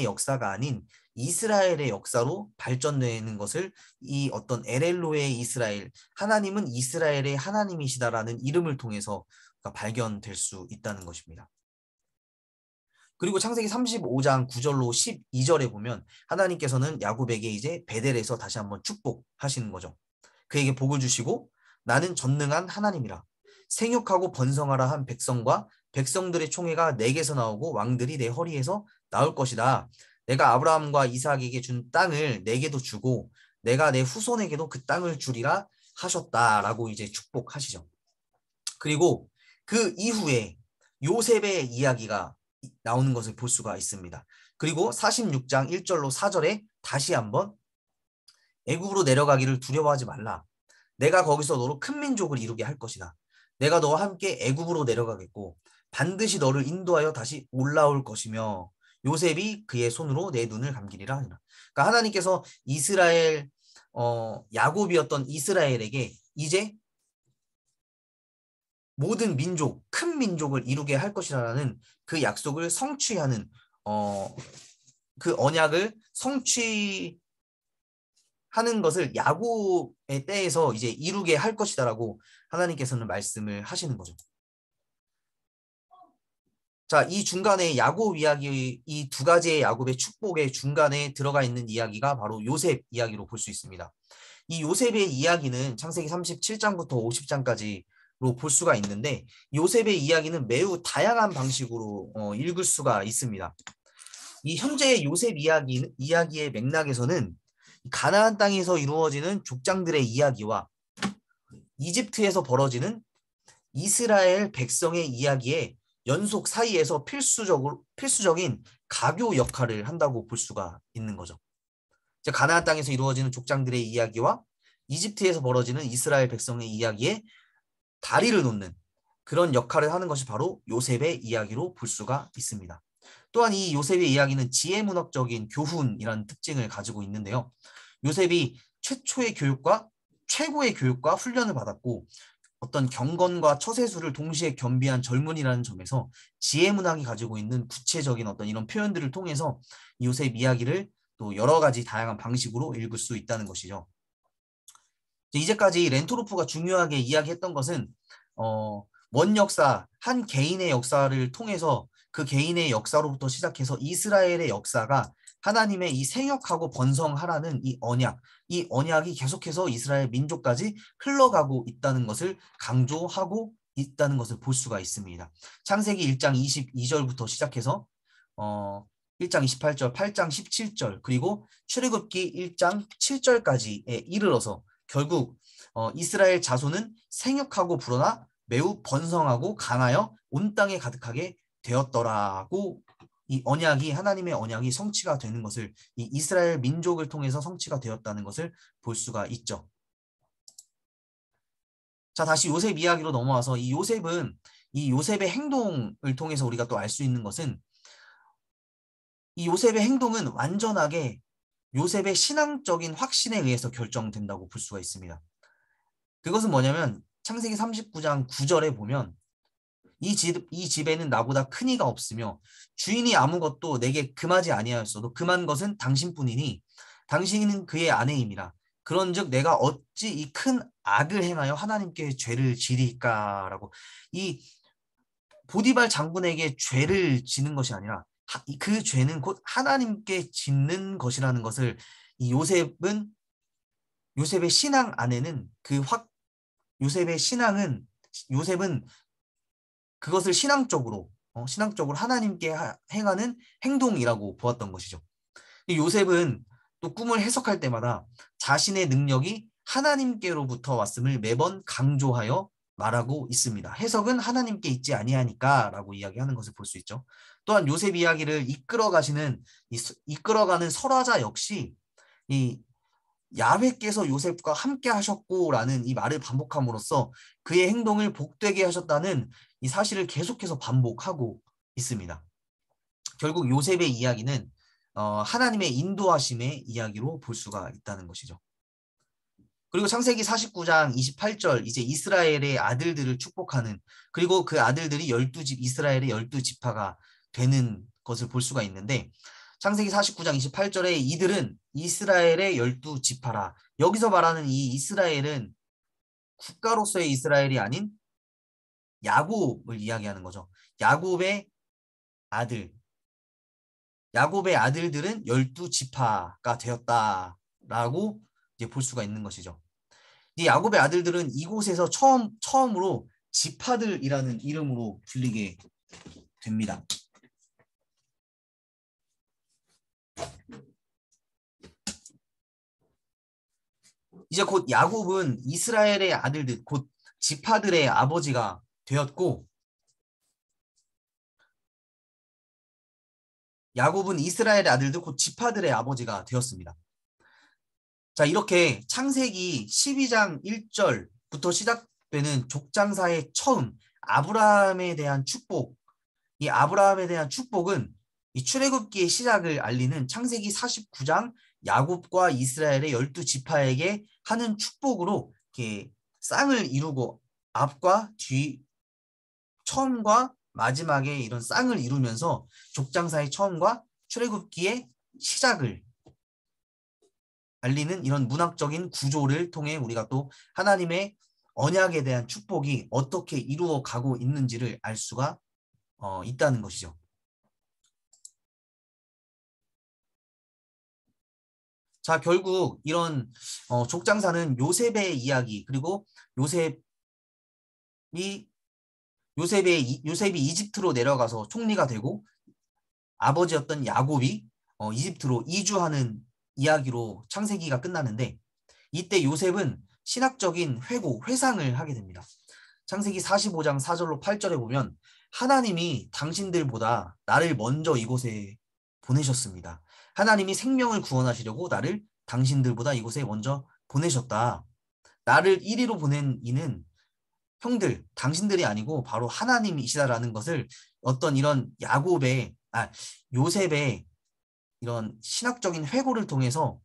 Speaker 1: 역사가 아닌 이스라엘의 역사로 발전되는 것을 이 어떤 엘엘로의 이스라엘, 하나님은 이스라엘의 하나님이시다라는 이름을 통해서 발견될 수 있다는 것입니다. 그리고 창세기 35장 9절로 12절에 보면 하나님께서는 야곱에게 이제 베델에서 다시 한번 축복하시는 거죠. 그에게 복을 주시고 나는 전능한 하나님이라. 생육하고 번성하라 한 백성과 백성들의 총회가 내게서 나오고 왕들이 내 허리에서 나올 것이다. 내가 아브라함과 이삭에게 준 땅을 내게도 주고 내가 내 후손에게도 그 땅을 주리라 하셨다라고 이제 축복하시죠. 그리고 그 이후에 요셉의 이야기가 나오는 것을 볼 수가 있습니다. 그리고 46장 1절로 4절에 다시 한번 애굽으로 내려가기를 두려워하지 말라. 내가 거기서 너로 큰 민족을 이루게 할 것이다. 내가 너와 함께 애굽으로 내려가겠고 반드시 너를 인도하여 다시 올라올 것이며 요셉이 그의 손으로 내 눈을 감기리라 하니라. 그러니까 하나님께서 이스라엘 야곱이었던 이스라엘에게 이제 모든 민족, 큰 민족을 이루게 할 것이라는 그 약속을 성취하는 어, 그 언약을 성취하는 것을 야곱의 때에서 이제 이루게 할 것이다라고 하나님께서는 말씀을 하시는 거죠. 자, 이 중간에 야곱 이야기, 이 두 가지의 야곱의 축복의 중간에 들어가 있는 이야기가 바로 요셉 이야기로 볼 수 있습니다. 이 요셉의 이야기는 창세기 37장부터 50장까지로 볼 수가 있는데 요셉의 이야기는 매우 다양한 방식으로 읽을 수가 있습니다. 이 현재의 요셉 이야기의 맥락에서는 가나안 땅에서 이루어지는 족장들의 이야기와 이집트에서 벌어지는 이스라엘 백성의 이야기에 연속 사이에서 필수적인 가교 역할을 한다고 볼 수가 있는 거죠. 가나안 땅에서 이루어지는 족장들의 이야기와 이집트에서 벌어지는 이스라엘 백성의 이야기에 다리를 놓는 그런 역할을 하는 것이 바로 요셉의 이야기로 볼 수가 있습니다. 또한 이 요셉의 이야기는 지혜문학적인 교훈이라는 특징을 가지고 있는데요. 요셉이 최고의 교육과 훈련을 받았고 어떤 경건과 처세술을 동시에 겸비한 젊은이라는 점에서 지혜문학이 가지고 있는 구체적인 어떤 이런 표현들을 통해서 요셉 이야기를 또 여러 가지 다양한 방식으로 읽을 수 있다는 것이죠. 이제까지 렌토로프가 중요하게 이야기했던 것은 원 역사, 한 개인의 역사를 통해서 그 개인의 역사로부터 시작해서 이스라엘의 역사가 하나님의 이 생육하고 번성하라는 이 언약이 계속해서 이스라엘 민족까지 흘러가고 있다는 것을 강조하고 있다는 것을 볼 수가 있습니다. 창세기 1장 22절부터 시작해서 1장 28절, 8장 17절, 그리고 출애굽기 1장 7절까지에 이르러서 결국 이스라엘 자손은 생육하고 불어나 매우 번성하고 강하여 온 땅에 가득하게 되었더라고 이 언약이 하나님의 언약이 성취가 되는 것을 이 이스라엘 민족을 통해서 성취가 되었다는 것을 볼 수가 있죠. 자, 다시 요셉 이야기로 넘어와서 이 요셉의 행동을 통해서 우리가 또 알 수 있는 것은 이 요셉의 행동은 완전하게 요셉의 신앙적인 확신에 의해서 결정된다고 볼 수가 있습니다. 그것은 뭐냐면 창세기 39장 9절에 보면 이 집에는 나보다 큰 이가 없으며 주인이 아무것도 내게 금하지 아니하였어도 금한 것은 당신뿐이니 당신은 그의 아내임이라. 그런즉 내가 어찌 이 큰 악을 행하여 하나님께 죄를 지리까라고 이 보디발 장군에게 죄를 지는 것이 아니라 그 죄는 곧 하나님께 짓는 것이라는 것을 이 요셉의 신앙 안에는 요셉은 그것을 신앙적으로 하나님께 행하는 행동이라고 보았던 것이죠. 요셉은 또 꿈을 해석할 때마다 자신의 능력이 하나님께로부터 왔음을 매번 강조하여 말하고 있습니다. 해석은 하나님께 있지 아니하니까라고 이야기하는 것을 볼 수 있죠. 또한 요셉 이야기를 이끌어가는 설화자 역시 이 야훼께서 요셉과 함께 하셨고라는 이 말을 반복함으로써 그의 행동을 복되게 하셨다는 이 사실을 계속해서 반복하고 있습니다. 결국 요셉의 이야기는 하나님의 인도하심의 이야기로 볼 수가 있다는 것이죠. 그리고 창세기 49장 28절 이제 이스라엘의 아들들을 축복하는 그리고 그 아들들이 이스라엘의 12지파가 되는 것을 볼 수가 있는데 창세기 49장 28절에 이들은 이스라엘의 12지파라. 여기서 말하는 이 이스라엘은 국가로서의 이스라엘이 아닌 야곱을 이야기하는 거죠. 아들, 야곱의 아들들은 12지파가 되었다라고 이제 볼 수가 있는 것이죠. 이 야곱의 아들들은 이곳에서 처음으로 지파들이라는 이름으로 불리게 됩니다. 이제 곧 야곱은 이스라엘의 아들들, 곧 지파들의 아버지가 되었고 야곱은 이스라엘의 아들들, 곧 지파들의 아버지가 되었습니다. 자, 이렇게 창세기 12장 1절부터 시작되는 족장사의 처음 아브라함에 대한 축복, 이 아브라함에 대한 축복은 이 출애굽기의 시작을 알리는 창세기 49장 야곱과 이스라엘의 12지파에게 하는 축복으로 이렇게 쌍을 이루고 앞과 뒤, 처음과 마지막에 이런 쌍을 이루면서 족장사의 처음과 출애굽기의 시작을 알리는 이런 문학적인 구조를 통해 우리가 또 하나님의 언약에 대한 축복이 어떻게 이루어 가고 있는지를 알 수가 있다는 것이죠. 자, 결국 이런 족장사는 요셉의 이야기, 그리고 요셉이 요셉이 이집트로 내려가서 총리가 되고 아버지였던 야곱이 이집트로 이주하는 이야기로 창세기가 끝나는데, 이때 요셉은 신학적인 회상을 하게 됩니다. 창세기 45장 4절로 8절에 보면 하나님이 당신들보다 나를 먼저 이곳에 보내셨습니다. 하나님이 생명을 구원하시려고 나를 당신들보다 이곳에 먼저 보내셨다. 나를 이리로 보낸 이는 형들, 당신들이 아니고 바로 하나님이시다라는 것을 어떤 이런 요셉의 이런 신학적인 회고를 통해서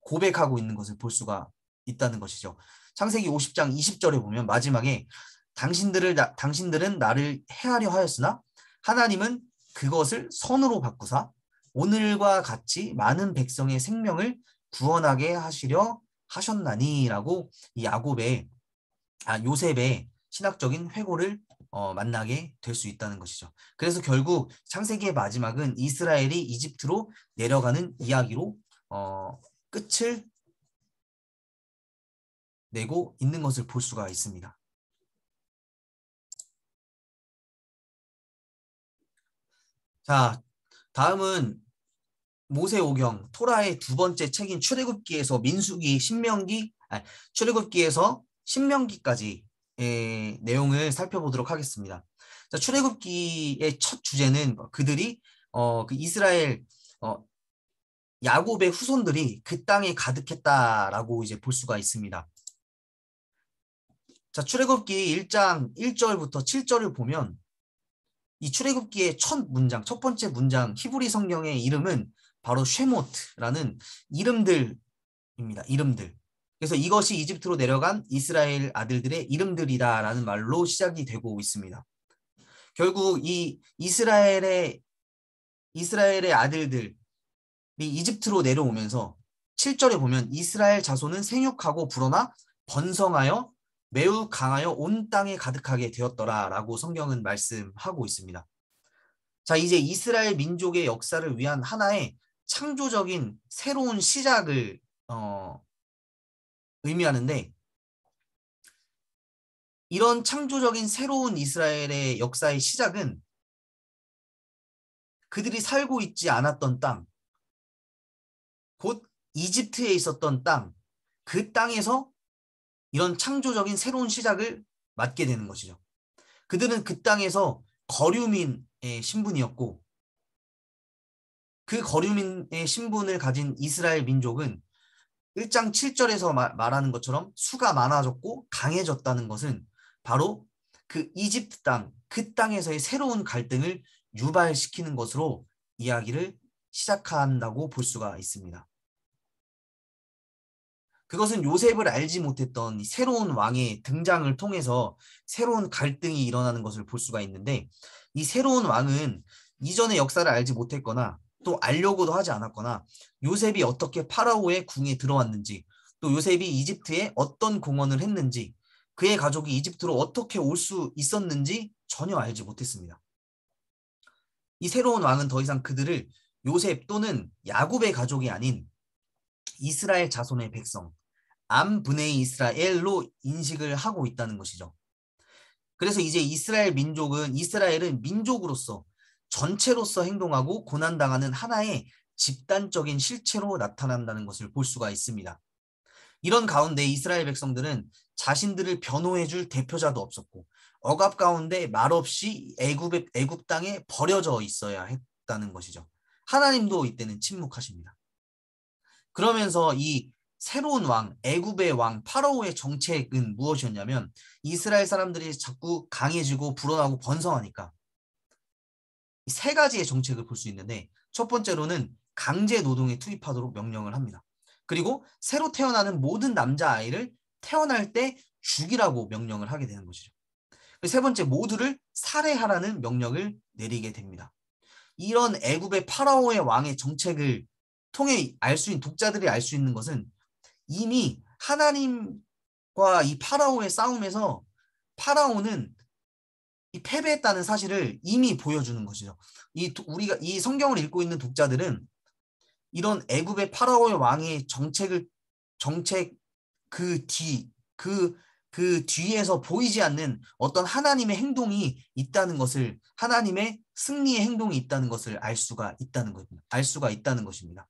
Speaker 1: 고백하고 있는 것을 볼 수가 있다는 것이죠. 창세기 50장 20절에 보면 마지막에 당신들은 나를 해하려 하였으나 하나님은 그것을 선으로 바꾸사 오늘과 같이 많은 백성의 생명을 구원하게 하시려 하셨나니라고 이 요셉의 신학적인 회고를 만나게 될 수 있다는 것이죠. 그래서 결국 창세기의 마지막은 이스라엘이 이집트로 내려가는 이야기로 끝을 내고 있는 것을 볼 수가 있습니다. 자, 다음은 모세오경 토라의 두 번째 책인 출애굽기에서 출애굽기에서 신명기까지 내용을 살펴보도록 하겠습니다. 자, 출애굽기의 첫 주제는 그들이 그 이스라엘 야곱의 후손들이 그 땅에 가득했다라고 이제 볼 수가 있습니다. 자, 출애굽기 1장 1절부터 7절을 보면 이 출애굽기의 첫 번째 문장 히브리 성경의 이름은 바로 쉐모트라는 이름들입니다. 이름들. 그래서 이것이 이집트로 내려간 이스라엘 아들들의 이름들이다라는 말로 시작이 되고 있습니다. 결국 이 이스라엘의 아들들이 이집트로 내려오면서 7절에 보면 이스라엘 자손은 생육하고 불어나 번성하여 매우 강하여 온 땅에 가득하게 되었더라라고 성경은 말씀하고 있습니다. 자, 이제 이스라엘 민족의 역사를 위한 하나의 창조적인 새로운 시작을 의미하는데, 이런 창조적인 새로운 이스라엘의 역사의 시작은 그들이 살고 있지 않았던 땅, 곧 이집트에 있었던 땅, 그 땅에서 이런 창조적인 새로운 시작을 맞게 되는 것이죠. 그들은 그 땅에서 거류민의 신분이었고, 그 거류민의 신분을 가진 이스라엘 민족은 1장 7절에서 말하는 것처럼 수가 많아졌고 강해졌다는 것은 바로 그 이집트 땅, 그 땅에서의 새로운 갈등을 유발시키는 것으로 이야기를 시작한다고 볼 수가 있습니다. 그것은 요셉을 알지 못했던 새로운 왕의 등장을 통해서 새로운 갈등이 일어나는 것을 볼 수가 있는데, 이 새로운 왕은 이전의 역사를 알지 못했거나 또 알려고도 하지 않았거나 요셉이 어떻게 파라오의 궁에 들어왔는지, 또 요셉이 이집트에 어떤 공헌을 했는지, 그의 가족이 이집트로 어떻게 올 수 있었는지 전혀 알지 못했습니다. 이 새로운 왕은 더 이상 그들을 요셉 또는 야곱의 가족이 아닌 이스라엘 자손의 백성, 암브네이 이스라엘로 인식을 하고 있다는 것이죠. 그래서 이제 이스라엘은 민족으로서 전체로서 행동하고 고난당하는 하나의 집단적인 실체로 나타난다는 것을 볼 수가 있습니다. 이런 가운데 이스라엘 백성들은 자신들을 변호해줄 대표자도 없었고 억압 가운데 말없이 애굽 땅에 버려져 있어야 했다는 것이죠. 하나님도 이때는 침묵하십니다. 그러면서 이 새로운 왕, 애굽의 왕 파라오의 정책은 무엇이었냐면 이스라엘 사람들이 자꾸 강해지고 불어나고 번성하니까 세 가지의 정책을 볼 수 있는데 첫 번째로는 강제 노동에 투입하도록 명령을 합니다. 그리고 새로 태어나는 모든 남자아이를 태어날 때 죽이라고 명령을 하게 되는 것이죠. 세 번째, 모두를 살해하라는 명령을 내리게 됩니다. 이런 애굽의 파라오의 왕의 정책을 통해 독자들이 알 수 있는 것은 이미 하나님과 이 파라오의 싸움에서 파라오는 이 패배했다는 사실을 이미 보여주는 것이죠. 우리가 이 성경을 읽고 있는 독자들은 이런 애굽의 파라오의 왕의 정책 그 뒤에서 보이지 않는 어떤 하나님의 행동이 있다는 것을, 하나님의 승리의 행동이 있다는 것을 알 수가 있다는 것입니다.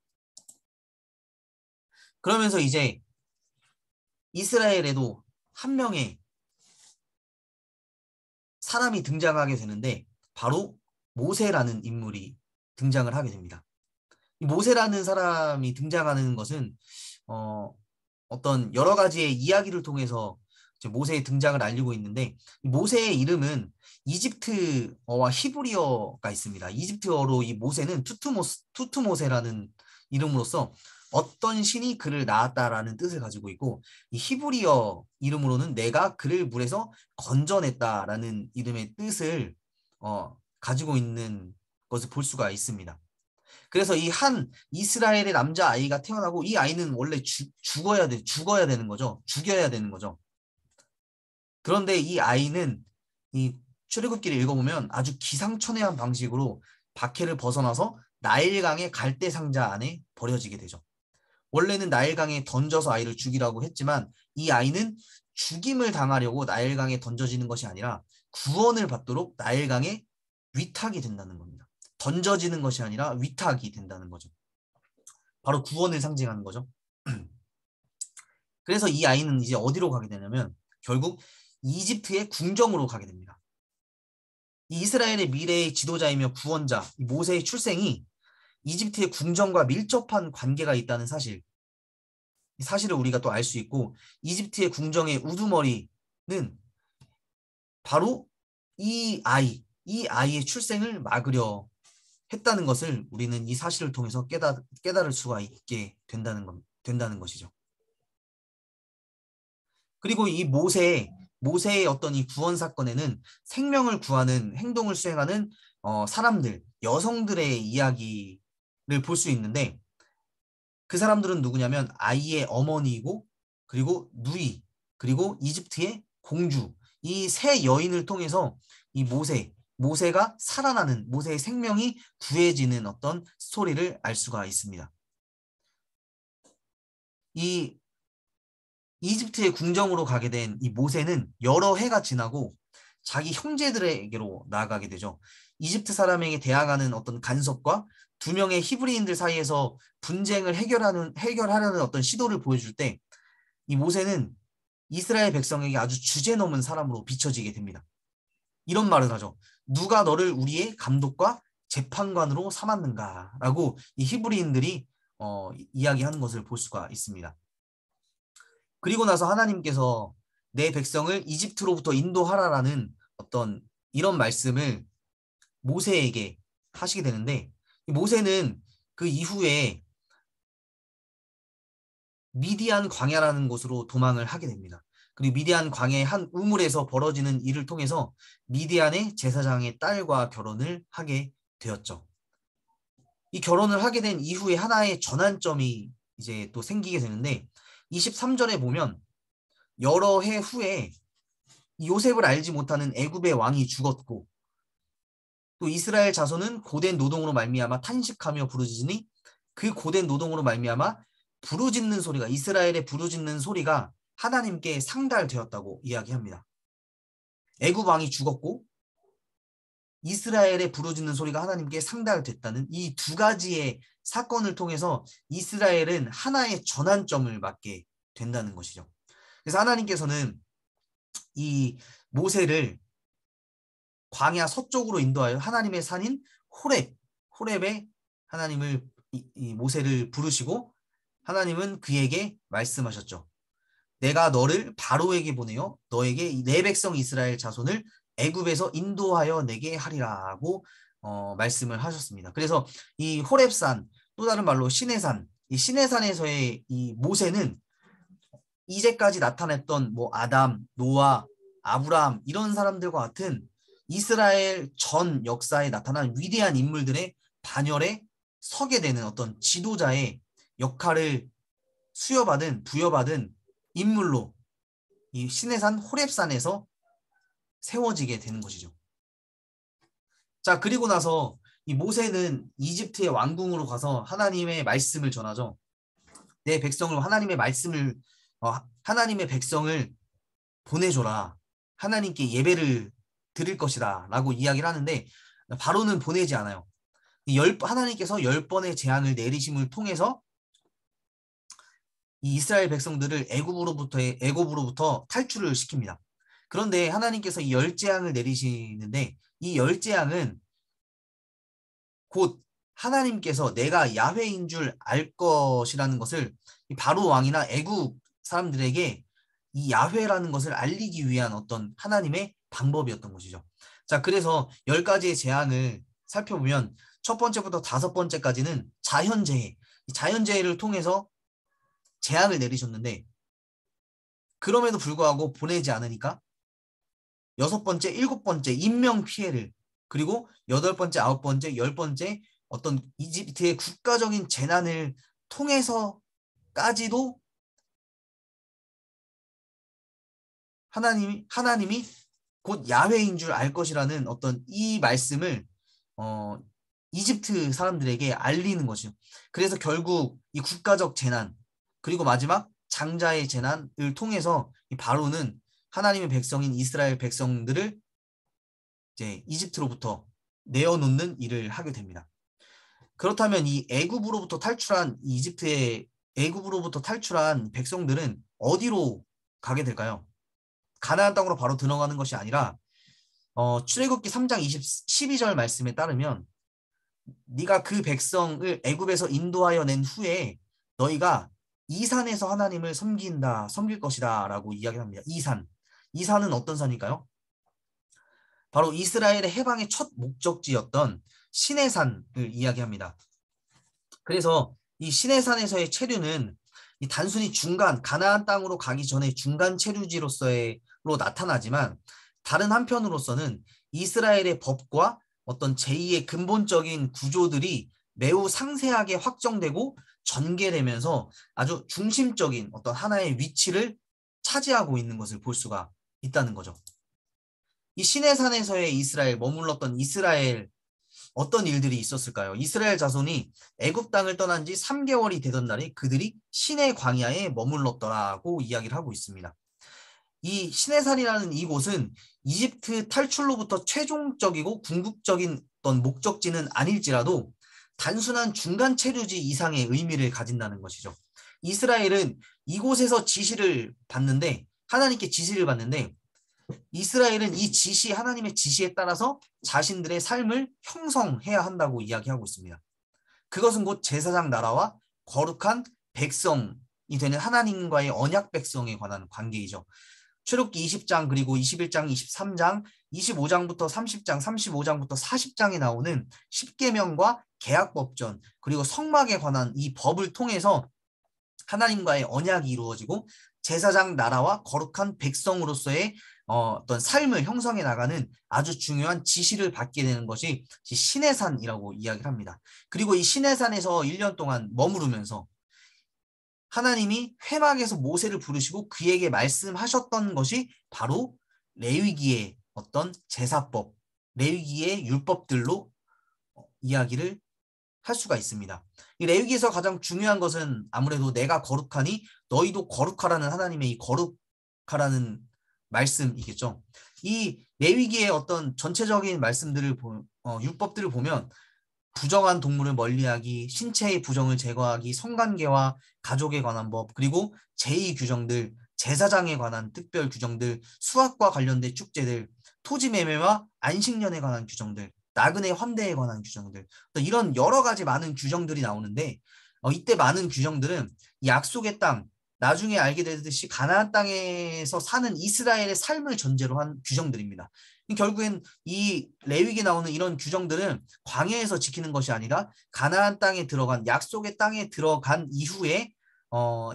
Speaker 1: 그러면서 이제 이스라엘에도 한 명의 사람이 등장하게 되는데 바로 모세라는 인물이 등장을 하게 됩니다. 이 모세라는 사람이 등장하는 것은 어떤 여러 가지의 이야기를 통해서 모세의 등장을 알리고 있는데 모세의 이름은 이집트어와 히브리어가 있습니다. 이집트어로 이 모세는 투트모세라는 이름으로서 어떤 신이 그를 낳았다라는 뜻을 가지고 있고 이 히브리어 이름으로는 내가 그를 물에서 건져냈다라는 이름의 뜻을 가지고 있는 것을 볼 수가 있습니다. 그래서 이 한 이스라엘의 남자아이가 태어나고 이 아이는 원래 죽어야 되는 거죠. 죽여야 되는 거죠. 그런데 이 아이는 이 출애굽기를 읽어보면 아주 기상천외한 방식으로 박해를 벗어나서 나일강의 갈대 상자 안에 버려지게 되죠. 원래는 나일강에 던져서 아이를 죽이라고 했지만 이 아이는 죽임을 당하려고 나일강에 던져지는 것이 아니라 구원을 받도록 나일강에 위탁이 된다는 겁니다. 던져지는 것이 아니라 위탁이 된다는 거죠. 바로 구원을 상징하는 거죠. 그래서 이 아이는 이제 어디로 가게 되냐면 결국 이집트의 궁정으로 가게 됩니다. 이 이스라엘의 미래의 지도자이며 구원자 모세의 출생이 이집트의 궁정과 밀접한 관계가 있다는 사실을 우리가 또 알 수 있고 이집트의 궁정의 우두머리는 바로 이 아이의 출생을 막으려 했다는 것을 우리는 이 사실을 통해서 깨달을 수가 있게 된다는 것이죠. 그리고 이 모세의 어떤 이 구원 사건에는 생명을 구하는 행동을 수행하는 사람들, 여성들의 이야기를 볼 수 있는데 그 사람들은 누구냐면 아이의 어머니이고 그리고 누이 그리고 이집트의 공주 이 세 여인을 통해서 이 모세가 살아나는 모세의 생명이 구해지는 어떤 스토리를 알 수가 있습니다. 이 이집트의 궁정으로 가게 된 이 모세는 여러 해가 지나고 자기 형제들에게로 나아가게 되죠. 이집트 사람에게 대항하는 어떤 간섭과 두 명의 히브리인들 사이에서 분쟁을 해결하려는 어떤 시도를 보여줄 때 이 모세는 이스라엘 백성에게 아주 주제넘은 사람으로 비춰지게 됩니다. 이런 말을 하죠. 누가 너를 우리의 감독과 재판관으로 삼았는가라고 이 히브리인들이 이야기하는 것을 볼 수가 있습니다. 그리고 나서 하나님께서 내 백성을 이집트로부터 인도하라라는 어떤 이런 말씀을 모세에게 하시게 되는데 모세는 그 이후에 미디안 광야라는 곳으로 도망을 하게 됩니다. 그리고 미디안 광야의 한 우물에서 벌어지는 일을 통해서 미디안의 제사장의 딸과 결혼을 하게 되었죠. 이 결혼을 하게 된 이후에 하나의 전환점이 이제 또 생기게 되는데 23절에 보면 여러 해 후에 요셉을 알지 못하는 애굽의 왕이 죽었고 또 이스라엘 자손은 고된 노동으로 말미암아 탄식하며 부르짖으니 그 고된 노동으로 말미암아 이스라엘의 부르짖는 소리가 하나님께 상달되었다고 이야기합니다. 애굽 왕이 죽었고 이스라엘의 부르짖는 소리가 하나님께 상달됐다는 이 두 가지의 사건을 통해서 이스라엘은 하나의 전환점을 맞게 된다는 것이죠. 그래서 하나님께서는 이 모세를 광야 서쪽으로 인도하여 하나님의 산인 호렙에 하나님을 이 모세를 부르시고 하나님은 그에게 말씀하셨죠. 내가 너를 바로에게 보내어 너에게 내 백성 이스라엘 자손을 애굽에서 인도하여 내게 하리라고 말씀을 하셨습니다. 그래서 이 호렙산, 또 다른 말로 시내산, 이 시내산에서의 이 모세는 이제까지 나타냈던 뭐 아담, 노아, 아브라함 이런 사람들과 같은 이스라엘 전 역사에 나타난 위대한 인물들의 반열에 서게 되는 어떤 지도자의 역할을 부여받은 인물로 이 시내산 호렙산에서 세워지게 되는 것이죠. 자, 그리고 나서 이 모세는 이집트의 왕궁으로 가서 하나님의 말씀을 전하죠. 내 백성을 하나님의 백성을 보내줘라. 하나님께 예배를 드릴 것이다. 라고 이야기를 하는데 바로는 보내지 않아요. 하나님께서 10번의 재앙을 내리심을 통해서 이 이스라엘 백성들을 애굽으로부터 탈출을 시킵니다. 그런데 하나님께서 이 10재앙을 내리시는데 이 10재앙은 곧 하나님께서 내가 야훼인 줄 알 것이라는 것을 바로 왕이나 애굽 사람들에게 이 야훼라는 것을 알리기 위한 어떤 하나님의 방법이었던 것이죠. 자, 그래서 10가지의 재앙을 살펴보면 첫 번째부터 5번째까지는 자연재해, 자연재해를 통해서 재앙을 내리셨는데 그럼에도 불구하고 보내지 않으니까 6번째, 7번째 인명피해를, 그리고 8번째, 9번째, 10번째 어떤 이집트의 국가적인 재난을 통해서까지도 하나님이 곧 야훼인 줄 알 것이라는 어떤 이 말씀을 이집트 사람들에게 알리는 것이죠. 그래서 결국 이 국가적 재난, 그리고 마지막 장자의 재난을 통해서 이 바로는 하나님의 백성인 이스라엘 백성들을 이제 이집트로부터 내어놓는 일을 하게 됩니다. 그렇다면 이 애굽으로부터 탈출한 백성들은 어디로 가게 될까요? 가나안 땅으로 바로 들어가는 것이 아니라 출애굽기 3장 12절 말씀에 따르면 네가 그 백성을 애굽에서 인도하여 낸 후에 너희가 이 산에서 하나님을 섬길 것이다 라고 이야기합니다. 이 산은 어떤 산일까요? 바로 이스라엘의 해방의 첫 목적지였던 시내산을 이야기합니다. 그래서 이 시내산에서의 체류는 이 단순히 가나안 땅으로 가기 전에 중간 체류지로서로 나타나지만 다른 한편으로서는 이스라엘의 법과 어떤 제2의 근본적인 구조들이 매우 상세하게 확정되고 전개되면서 아주 중심적인 어떤 하나의 위치를 차지하고 있는 것을 볼 수가 있다는 거죠. 이 시내산에서의 머물렀던 이스라엘 어떤 일들이 있었을까요? 이스라엘 자손이 애굽 땅을 떠난 지 3개월이 되던 날에 그들이 시내 광야에 머물렀더라고 이야기를 하고 있습니다. 이 시내산이라는 이곳은 이집트 탈출로부터 최종적이고 궁극적인 어떤 목적지는 아닐지라도 단순한 중간 체류지 이상의 의미를 가진다는 것이죠. 이스라엘은 이곳에서 하나님께 지시를 받는데 이스라엘은 하나님의 지시에 따라서 자신들의 삶을 형성해야 한다고 이야기하고 있습니다. 그것은 곧 제사장 나라와 거룩한 백성이 되는 하나님과의 언약 백성에 관한 관계이죠. 출애굽기 20장, 그리고 21장, 23장, 25장부터 30장, 35장부터 40장에 나오는 십계명과 계약법전, 그리고 성막에 관한 이 법을 통해서 하나님과의 언약이 이루어지고 제사장 나라와 거룩한 백성으로서의 어떤 삶을 형성해 나가는 아주 중요한 지시를 받게 되는 것이 시내산이라고 이야기를 합니다. 그리고 이 시내산에서 1년 동안 머무르면서 하나님이 회막에서 모세를 부르시고 그에게 말씀하셨던 것이 바로 레위기의 어떤 제사법, 레위기의 율법들로 이야기를 할 수가 있습니다. 이 레위기에서 가장 중요한 것은 아무래도 내가 거룩하니 너희도 거룩하라는 하나님의 이 거룩하라는 말씀이겠죠. 이 레위기의 어떤 전체적인 율법들을 보면 부정한 동물을 멀리하기, 신체의 부정을 제거하기, 성관계와 가족에 관한 법, 그리고 제2 규정들, 제사장에 관한 특별 규정들, 수학과 관련된 축제들, 토지 매매와 안식년에 관한 규정들, 나그네 환대에 관한 규정들, 이런 여러 가지 많은 규정들이 나오는데 이때 많은 규정들은 이 약속의 땅, 나중에 알게 되듯이 가나안 땅에서 사는 이스라엘의 삶을 전제로 한 규정들입니다. 결국엔 이 레위기에 나오는 이런 규정들은 광야에서 지키는 것이 아니라 가나안 땅에 들어간 약속의 땅에 들어간 이후에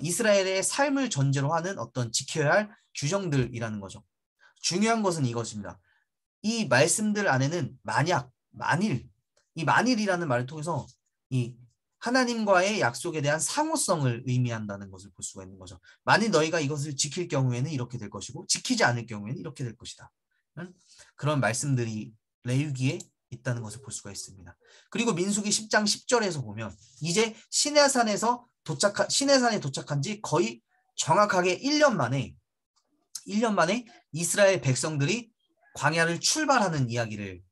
Speaker 1: 이스라엘의 삶을 전제로 하는 어떤 지켜야 할 규정들이라는 거죠. 중요한 것은 이것입니다. 이 말씀들 안에는 만약, 만일, 이 만일이라는 말을 통해서 이 하나님과의 약속에 대한 상호성을 의미한다는 것을 볼 수가 있는 거죠. 만일 너희가 이것을 지킬 경우에는 이렇게 될 것이고 지키지 않을 경우에는 이렇게 될 것이다. 그런 말씀들이 레위기에 있다는 것을 볼 수가 있습니다. 그리고 민수기 10장 10절에서 보면 이제 시내산에 도착한 지 거의 정확하게 1년 만에 이스라엘 백성들이 광야를 출발하는 이야기를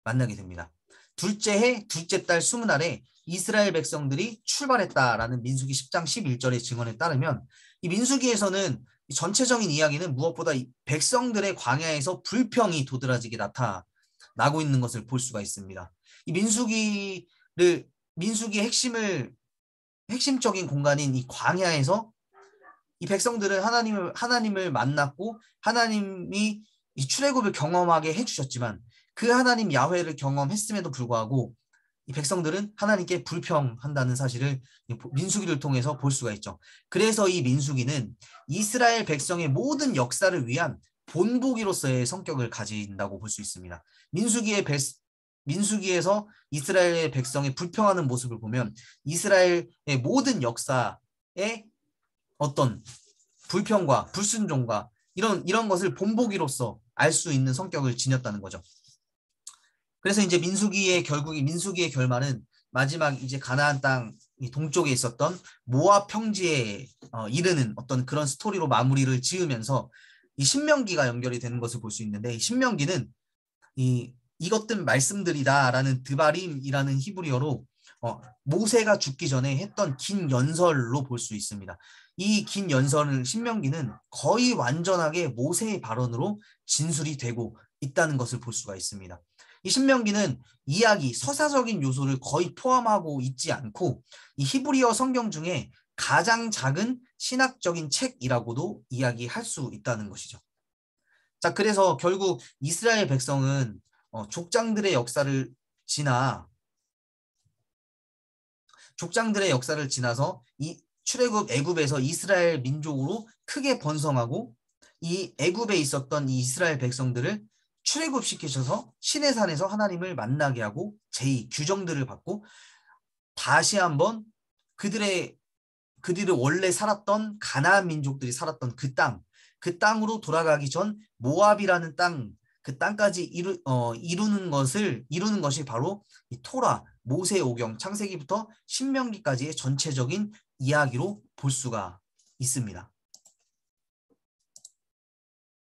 Speaker 1: 만나게 됩니다. 둘째 해, 둘째 달 20날에 이스라엘 백성들이 출발했다라는 민수기 10장 11절의 증언에 따르면 이 민수기에서는 전체적인 이야기는 무엇보다 이 백성들의 광야에서 불평이 도드라지게 나타나고 있는 것을 볼 수가 있습니다. 이 민수기의 핵심적인 공간인 이 광야에서 이 백성들은 하나님을 만났고 하나님이 이 출애굽을 경험하게 해주셨지만 그 하나님 야훼를 경험했음에도 불구하고 이 백성들은 하나님께 불평한다는 사실을 민수기를 통해서 볼 수가 있죠. 그래서 이 민수기는 이스라엘 백성의 모든 역사를 위한 본보기로서의 성격을 가진다고 볼 수 있습니다. 민수기에서 이스라엘 백성의 불평하는 모습을 보면 이스라엘의 모든 역사의 어떤 불평과 불순종과 이런 것을 본보기로서 알 수 있는 성격을 지녔다는 거죠. 그래서 이제 민수기의 결말은 마지막 이제 가나안 땅 동쪽에 있었던 모압 평지에 이르는 어떤 그런 스토리로 마무리를 지으면서 이 신명기가 연결이 되는 것을 볼 수 있는데 이 신명기는 이것들 말씀들이다라는 드바림이라는 히브리어로 모세가 죽기 전에 했던 긴 연설로 볼 수 있습니다. 이 긴 연설을 신명기는 거의 완전하게 모세의 발언으로 진술이 되고 있다는 것을 볼 수가 있습니다. 이 신명기는 이야기, 서사적인 요소를 거의 포함하고 있지 않고 이 히브리어 성경 중에 가장 작은 신학적인 책이라고도 이야기할 수 있다는 것이죠. 자, 그래서 결국 이스라엘 백성은 족장들의 역사를 지나서 이 출애굽 애굽에서 이스라엘 민족으로 크게 번성하고 이 애굽에 있었던 이 이스라엘 백성들을 출애굽시키셔서 시내산에서 하나님을 만나게 하고 제2 규정들을 받고 다시 한번 그들이 원래 살았던 가나안 민족들이 살았던 그 땅으로 돌아가기 전 모압이라는 땅, 그 땅까지 이루는 것이 바로 이 토라, 모세오경, 창세기부터 신명기까지의 전체적인 이야기로 볼 수가 있습니다.